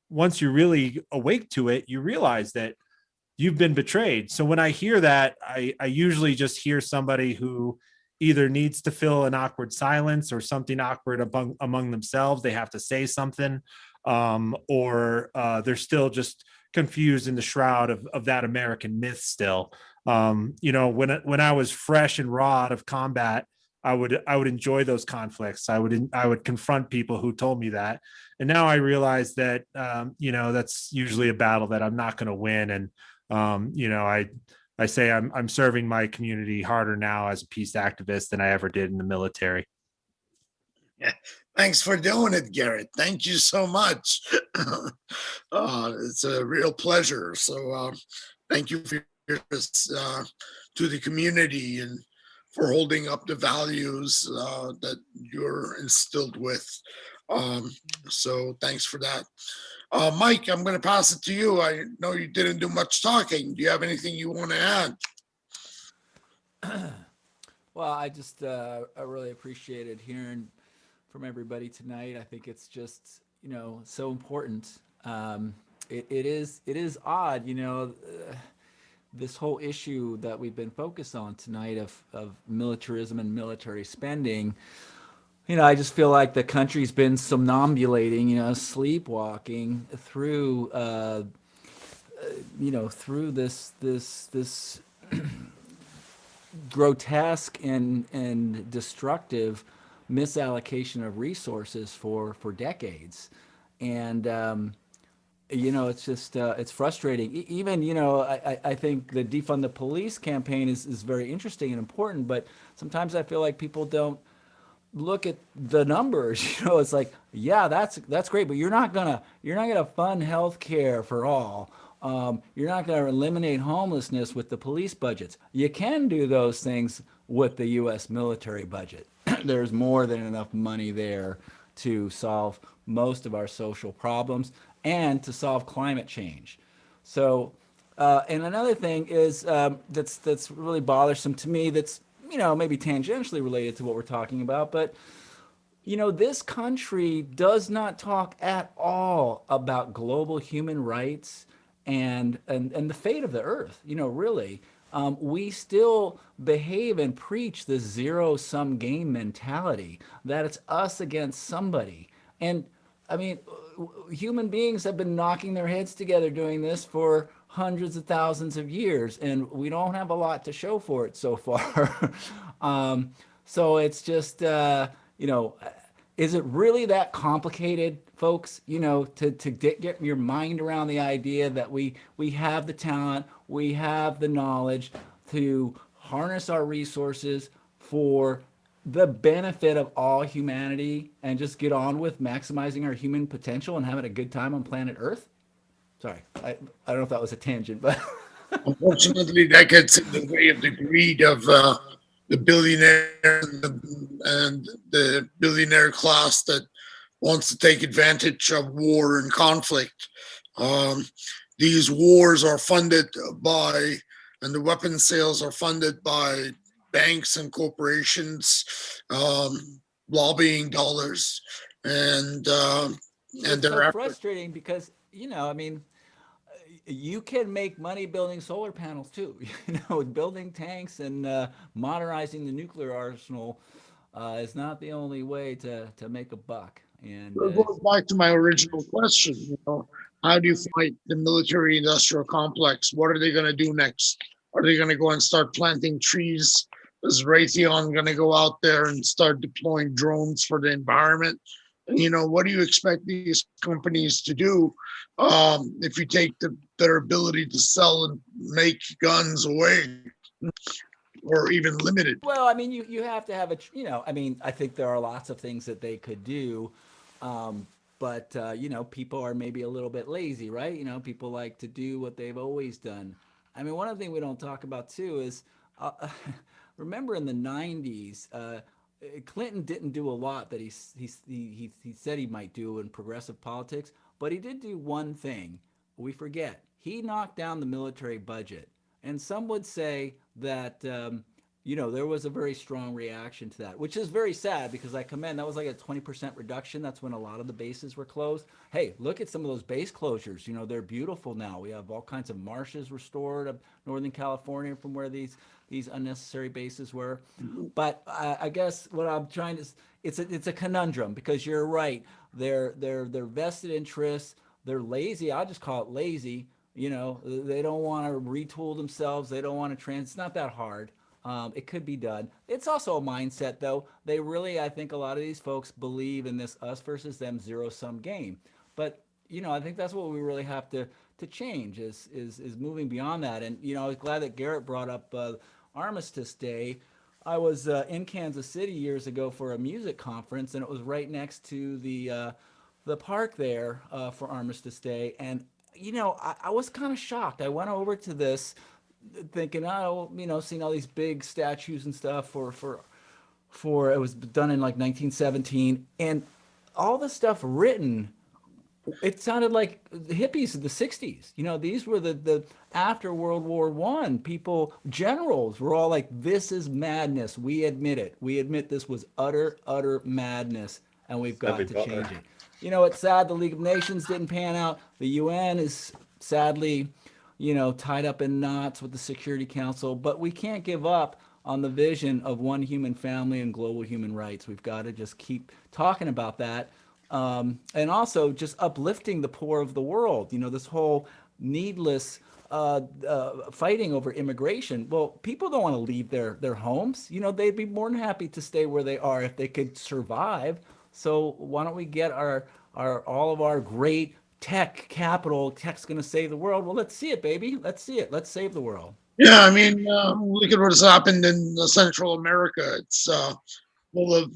Once you're really awake to it, you realize that you've been betrayed. So when I hear that, I usually just hear somebody who either needs to fill an awkward silence or something awkward among themselves. They have to say something, or they're still just confused in the shroud of that American myth still. When I was fresh and raw out of combat, I would enjoy those conflicts. I would confront people who told me that. And now I realize that, that's usually a battle that I'm not going to win. And, I say I'm serving my community harder now as a peace activist than I ever did in the military. Yeah. Thanks for doing it, Garrett. Thank you so much. It's a real pleasure. So thank you for your service to the community and for holding up the values that you're instilled with. So thanks for that. Mike, I'm going to pass it to you. I know you didn't do much talking. Do you have anything you want to add? Well, I really appreciated hearing from everybody tonight. I think it's just, so important. It is odd, this whole issue that we've been focused on tonight of militarism and military spending. I just feel like the country's been somnambulating, sleepwalking through, through this grotesque and destructive misallocation of resources for decades. And, it's just, it's frustrating. Even, I think the Defund the Police campaign is very interesting and important, but sometimes I feel like people don't look at the numbers. It's like, yeah, that's great, but you're not gonna fund health care for all. You're not gonna eliminate homelessness with the police budgets. You can do those things with the U.S. military budget. There's more than enough money there to solve most of our social problems and to solve climate change. So, and another thing is that's really bothersome to me, that's maybe tangentially related to what we're talking about, but this country does not talk at all about global human rights and the fate of the earth. Really, we still behave and preach the zero-sum game mentality, that it's us against somebody. And I mean, human beings have been knocking their heads together doing this for hundreds of thousands of years, and we don't have a lot to show for it so far. So it's just, is it really that complicated, folks? To get your mind around the idea that we have the talent, we have the knowledge to harness our resources for the benefit of all humanity and just get on with maximizing our human potential and having a good time on planet Earth? Sorry, I don't know if that was a tangent, but unfortunately, that gets in the way of the greed of the billionaire and the billionaire class that wants to take advantage of war and conflict. These wars are funded by, and the weapon sales are funded by banks and corporations, lobbying dollars, and and it's their so effort. frustrating because, I mean, you can make money building solar panels too. Building tanks and modernizing the nuclear arsenal is not the only way to make a buck. And It goes back to my original question. How do you fight the military-industrial complex? What are they going to do next? Are they going to go and start planting trees? Is Raytheon going to go out there and start deploying drones for the environment? What do you expect these companies to do if you take their ability to sell and make guns away, or even limited? Well, I mean, you have to have I mean, I think there are lots of things that they could do. But people are maybe a little bit lazy, right? People like to do what they've always done. I mean, one other thing we don't talk about too is, remember in the 90s, Clinton didn't do a lot that he said he might do in progressive politics, but he did do one thing. We forget. He knocked down the military budget. And some would say that, there was a very strong reaction to that, which is very sad because I commend, that was like a 20% reduction. That's when a lot of the bases were closed. Hey, look at some of those base closures. They're beautiful now. We have all kinds of marshes restored of Northern California from where these unnecessary bases were. But I guess what I'm trying to, it's a conundrum because you're right. They're vested interests. They're lazy. I'll just call it lazy. They don't want to retool themselves. They don't want to it's not that hard. It could be done. It's also a mindset, though. They really, I think a lot of these folks believe in this us versus them zero-sum game. But, I think that's what we really have to change is moving beyond that. And, I was glad that Garrett brought up Armistice Day. I was in Kansas City years ago for a music conference, and it was right next to the park there for Armistice Day. And, I was kind of shocked. I went over to this thinking, seeing all these big statues and stuff for it was done in like 1917, and all the stuff written, it sounded like the hippies of the 60s. These were the after World War I people, generals were all like, this is madness. We admit it. We admit this was utter madness, and we've got to change it. It's sad the League of Nations didn't pan out. The UN is sadly tied up in knots with the Security Council, but we can't give up on the vision of one human family and global human rights. We've got to just keep talking about that. And also just uplifting the poor of the world. This whole needless fighting over immigration. Well, people don't want to leave their homes. They'd be more than happy to stay where they are if they could survive. So why don't we get all of our great tech capital? Tech's going to save the world. Well, let's see it, baby. Let's see it. Let's save the world. Yeah, I mean, look at what's happened in Central America. It's full of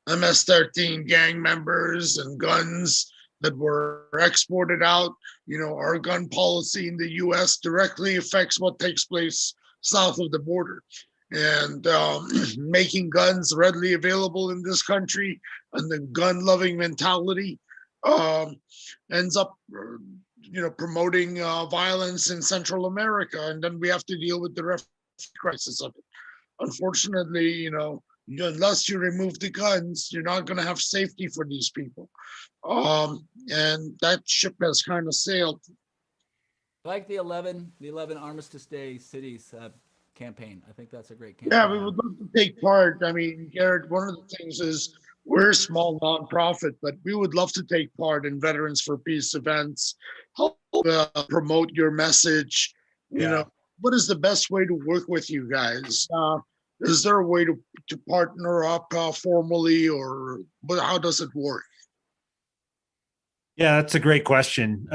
MS-13 gang members and guns that were exported out. Our gun policy in the U.S. directly affects what takes place south of the border. And making guns readily available in this country and the gun-loving mentality ends up, promoting violence in Central America, and then we have to deal with the refugee crisis of it. Unfortunately, unless you remove the guns, you're not going to have safety for these people, and that ship has kind of sailed. Like the 11 Armistice Day cities campaign. I think that's a great campaign. Yeah, we would love to take part. I mean, Garrett, one of the things is we're a small nonprofit, but we would love to take part in Veterans for Peace events, help promote your message. What is the best way to work with you guys? Is there a way to partner up formally, or how does it work? Yeah, that's a great question.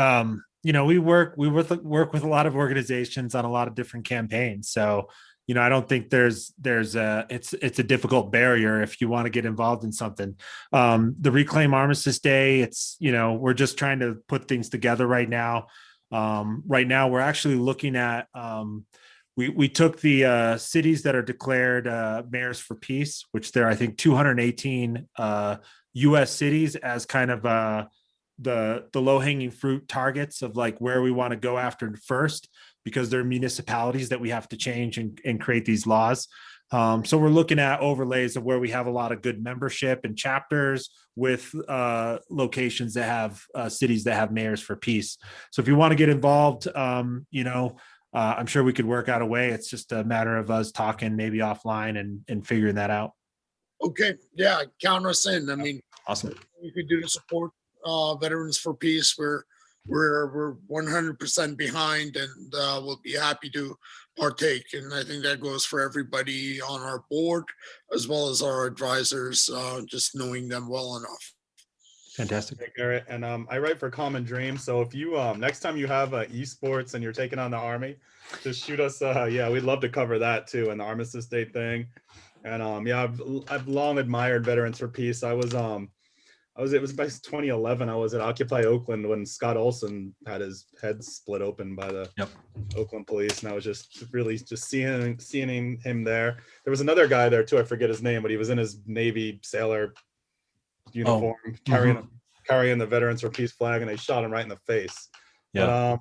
We work with a lot of organizations on a lot of different campaigns. So, I don't think it's a difficult barrier if you want to get involved in something. The Reclaim Armistice Day, we're just trying to put things together right now. Right now, we're actually looking at, we took the cities that are declared mayors for peace, which there are, I think, 218 U.S. cities as kind of the low-hanging fruit targets of like where we want to go after first, because they're municipalities that we have to change and create these laws. So we're looking at overlays of where we have a lot of good membership and chapters with locations that have cities that have mayors for peace. So if you want to get involved, I'm sure we could work out a way. It's just a matter of us talking maybe offline and figuring that out. Okay, yeah, count us in. I mean, Awesome. we could do to support Veterans for Peace. We're 100% behind, and we'll be happy to partake. And I think that goes for everybody on our board as well as our advisors, just knowing them well enough. Fantastic. Hey, Garrett, and I write for Common Dream. So if you next time you have esports and you're taking on the Army, just shoot us. Yeah, we'd love to cover that too, and the Armistice Day thing. And yeah, I've long admired Veterans for Peace. It was by 2011. I was at Occupy Oakland when Scott Olson had his head split open by the Oakland police, and I was just really just seeing him there. There was another guy there too. I forget his name, but he was in his Navy sailor uniform, carrying the Veterans for Peace flag, and they shot him right in the face. Yeah.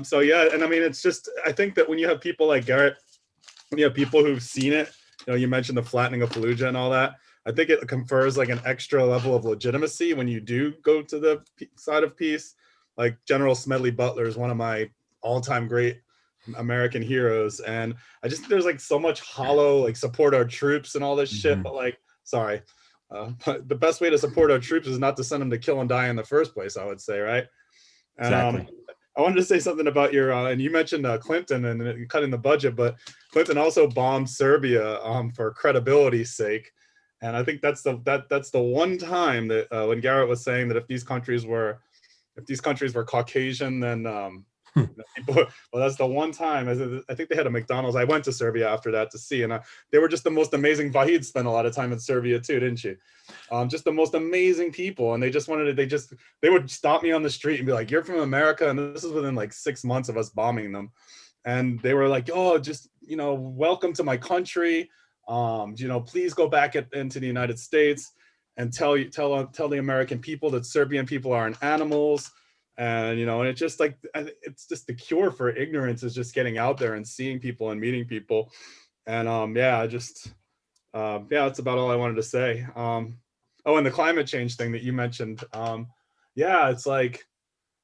So yeah, and I mean, it's just, I think that when you have people like Garrett, when you have people who've seen it, you mentioned the flattening of Fallujah and all that, I think it confers like an extra level of legitimacy when you do go to the side of peace. Like General Smedley Butler is one of my all-time great American heroes, and I just, there's like so much hollow, like support our troops and all this shit, but like, sorry, but the best way to support our troops is not to send them to kill and die in the first place, I would say, right? And, Exactly. I wanted to say something about your, and you mentioned Clinton and cutting the budget, but Clinton also bombed Serbia for credibility's sake. And I think that's the one time that when Garrett was saying that if these countries were Caucasian, then people, well, that's the one time. I think they had a McDonald's. I went to Serbia after that to see, and they were just the most amazing. Vahid spent a lot of time in Serbia too, didn't you? Just the most amazing people, and they would stop me on the street and be like, "You're from America," and this is within like 6 months of us bombing them, and they were like, "Oh, just welcome to my country. Please go back into the United States and tell the American people that Serbian people aren't animals." And and it's just like, it's just the cure for ignorance is just getting out there and seeing people and meeting people. And that's about all I wanted to say. And the climate change thing that you mentioned, it's like,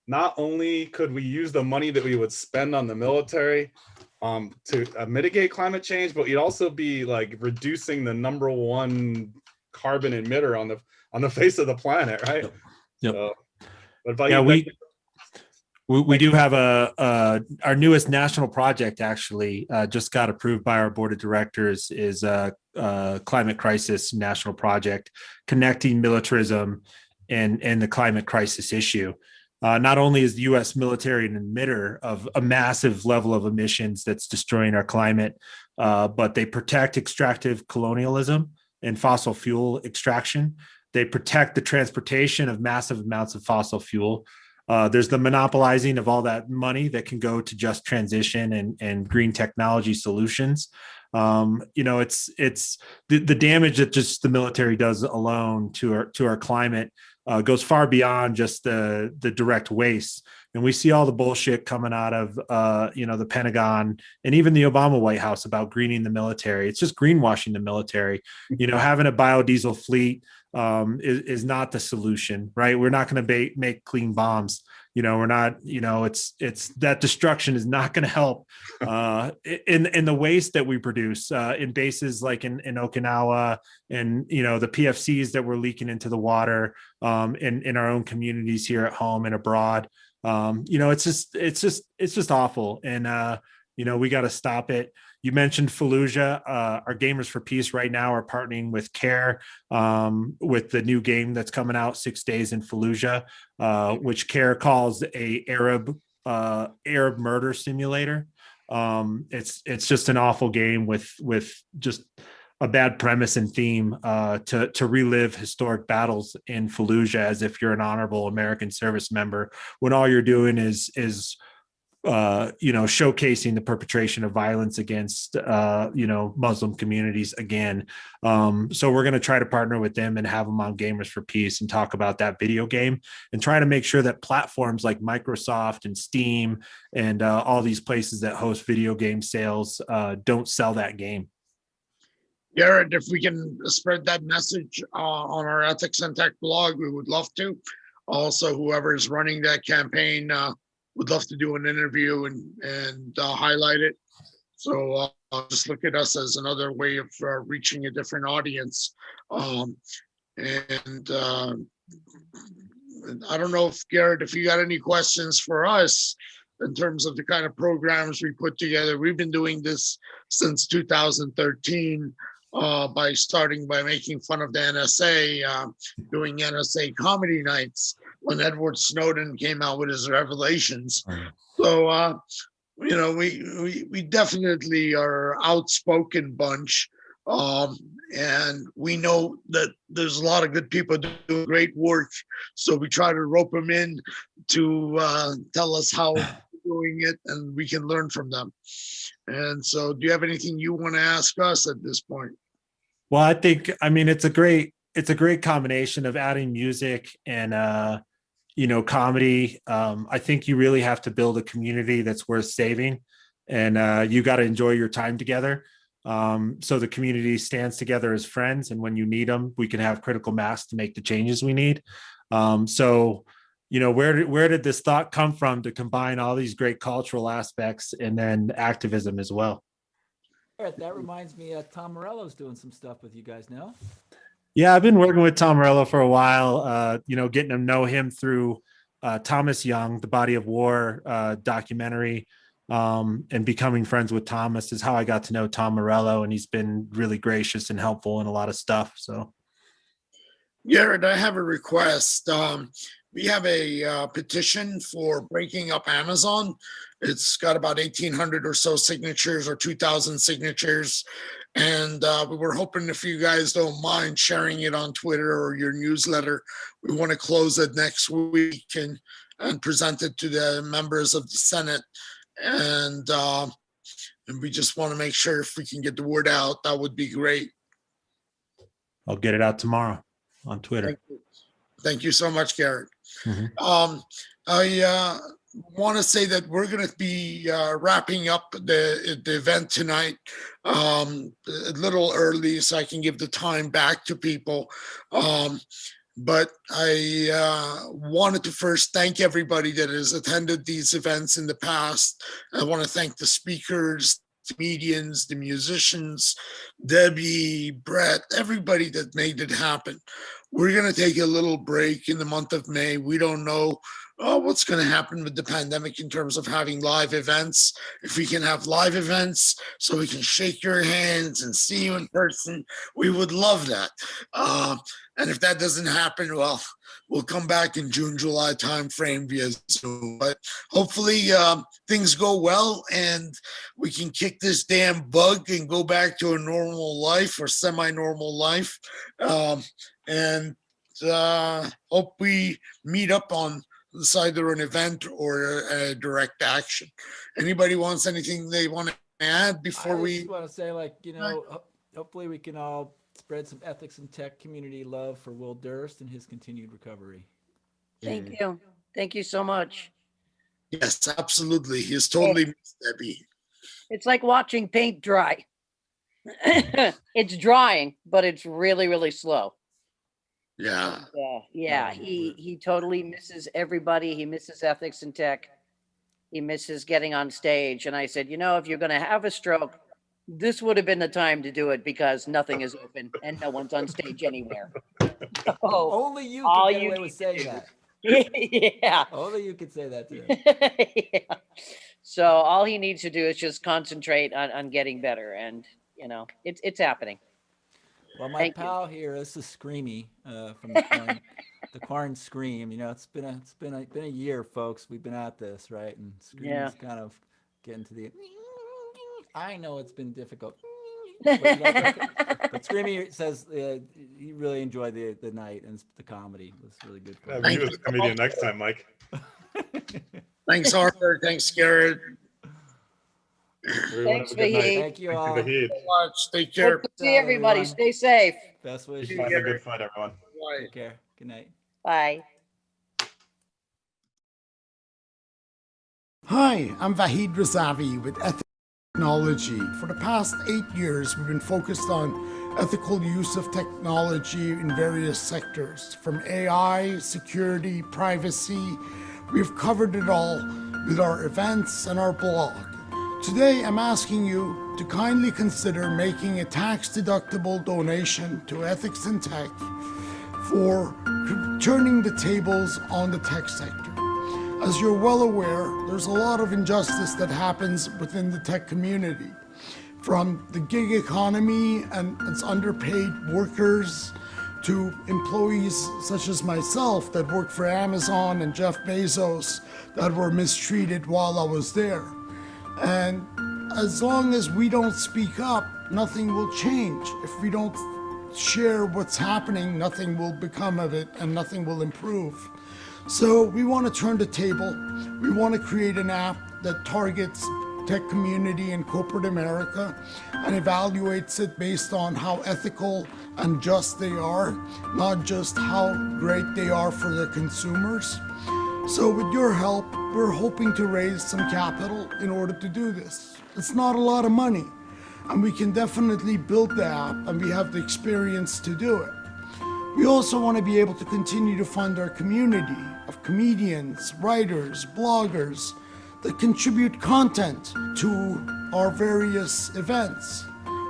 not only could we use the money that we would spend on the military to mitigate climate change, but we'd also be like reducing the number one carbon emitter on the face of the planet, right? Yep. So, we do have our newest national project actually just got approved by our board of directors, is a climate crisis national project connecting militarism and the climate crisis issue. Not only is the U.S. military an emitter of a massive level of emissions that's destroying our climate, but they protect extractive colonialism and fossil fuel extraction. They protect the transportation of massive amounts of fossil fuel. There's the monopolizing of all that money that can go to just transition and green technology solutions. It's the damage that just the military does alone to our climate goes far beyond just the direct waste. And we see all the bullshit coming out of the Pentagon and even the Obama White House about greening the military. It's just greenwashing the military. Having a biodiesel fleet is not the solution, right? We're not going to make clean bombs. We're not, it's that destruction is not going to help in the waste that we produce in bases like in Okinawa and, the PFCs that we're leaking into the water in our own communities here at home and abroad. It's just awful. And, we got to stop it. You mentioned Fallujah. Our Gamers for Peace right now are partnering with CARE with the new game that's coming out, 6 Days in Fallujah, which CARE calls a Arab murder simulator. It's just an awful game with just a bad premise and theme to relive historic battles in Fallujah as if you're an honorable American service member, when all you're doing is showcasing the perpetration of violence against, Muslim communities again. So we're going to try to partner with them and have them on Gamers for Peace and talk about that video game and try to make sure that platforms like Microsoft and Steam and all these places that host video game sales don't sell that game. Garrett, if we can spread that message on our Ethics and Tech blog, we would love to. Also, whoever is running that campaign would love to do an interview and highlight it. So just look at us as another way of reaching a different audience. And I don't know if Garrett, if you got any questions for us in terms of the kind of programs we put together. We've been doing this since 2013 by starting by making fun of the NSA, doing NSA comedy nights when Edward Snowden came out with his revelations. So, you know, we definitely are outspoken bunch. And we know that there's a lot of good people doing great work. So we try to rope them in to tell us how they're doing it, and we can learn from them. And so do you have anything you want to ask us at this point? Well, I mean, it's a great combination of adding music and, you know, comedy. I think you really have to build a community that's worth saving, and you got to enjoy your time together. So the community stands together as friends, and when you need them, we can have critical mass to make the changes we need. So, you know, where did this thought come from to combine all these great cultural aspects and then activism as well? That reminds me, Tom Morello's doing some stuff with you guys now. Yeah, I've been working with Tom Morello for a while, you know, getting to know him through Thomas Young, the Body of War documentary, and becoming friends with Thomas is how I got to know Tom Morello, and he's been really gracious and helpful in a lot of stuff. So, Garrett, I have a request. We have a petition for breaking up Amazon. It's got about 1,800 or so signatures, or 2,000 signatures. And we were hoping if you guys don't mind sharing it on Twitter or your newsletter, we want to close it next week and present it to the members of the Senate. And we just want to make sure if we can get the word out, that would be great. I'll get it out tomorrow on Twitter. Thank you so much, Garrett. Mm-hmm. I want to say that we're going to be wrapping up the event tonight a little early so I can give the time back to people. But I wanted to first thank everybody that has attended these events in the past. I want to thank the speakers, the comedians, the musicians, Debbie, Brett, everybody that made it happen. We're going to take a little break in the month of May. We don't know what's going to happen with the pandemic in terms of having live events. If we can have live events so we can shake your hands and see you in person, we would love that. And if that doesn't happen, well, we'll come back in June, July timeframe via Zoom. But hopefully things go well and we can kick this damn bug and go back to a normal life or semi-normal life. And hope we meet up on either an event or a direct action. Anybody wants anything they want to add before we? I just want to say, like, you know, hopefully we can all spread some ethics and tech community love for Will Durst and his continued recovery. Thank you. Thank you so much. Yes, absolutely. He's totally missed Debbie. It's like watching paint dry. It's drying, but it's really, really slow. Yeah. Yeah. He totally misses everybody. He misses ethics and tech. He misses getting on stage. And I said, you know, if you're going to have a stroke, this would have been the time to do it because nothing is open and no one's on stage anywhere. So only you can get away with saying that. Yeah. Only you could say that too. Yeah. So all he needs to do is just concentrate on getting better. And, you know, it's happening. Well, my pal here, this is Screamy from the Quarn Scream. You know, it's been a year, folks. We've been at this, right? And Screamy's kind of getting to the. I know it's been difficult, but Screamy says he really enjoyed the night and the comedy was really good. Yeah, he was a comedian next time, Mike. Thanks, Arthur. Thanks, Garrett. Thanks, Vahid. Thank you all. Thank you so much. Take care. Good to see everybody. Stay safe. Best wishes. Have a good fight, everyone. Take care. Good night. Bye. Hi, I'm Vahid Razavi with Ethics Technology. For the past 8 years, we've been focused on ethical use of technology in various sectors, from AI, security, privacy. We've covered it all with our events and our blog. Today, I'm asking you to kindly consider making a tax-deductible donation to Ethics in Tech for turning the tables on the tech sector. As you're well aware, there's a lot of injustice that happens within the tech community, from the gig economy and its underpaid workers to employees such as myself that worked for Amazon and Jeff Bezos that were mistreated while I was there. And as long as we don't speak up, nothing will change. If we don't share what's happening, nothing will become of it and nothing will improve. So we want to turn the table. We want to create an app that targets tech community in corporate America and evaluates it based on how ethical and just they are, not just how great they are for their consumers. So with your help, we're hoping to raise some capital in order to do this. It's not a lot of money, and we can definitely build the app, and we have the experience to do it. We also want to be able to continue to fund our community of comedians, writers, bloggers that contribute content to our various events.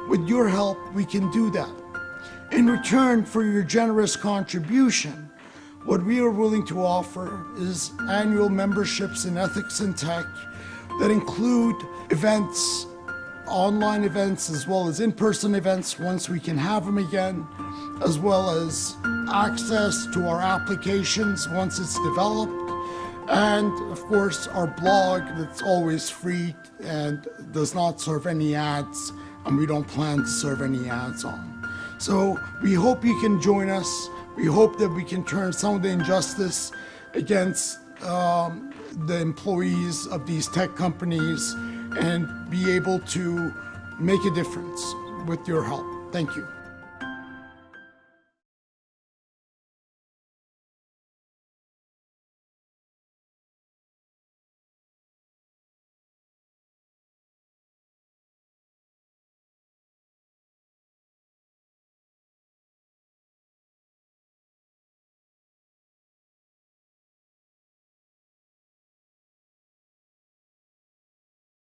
With your help, we can do that. In return for your generous contribution, what we are willing to offer is annual memberships in Ethics in Tech that include events, online events, as well as in-person events once we can have them again, as well as access to our applications once it's developed, and of course our blog that's always free and does not serve any ads, and we don't plan to serve any ads on. So we hope you can join us. We hope that we can turn some of the injustice against the employees of these tech companies and be able to make a difference with your help. Thank you.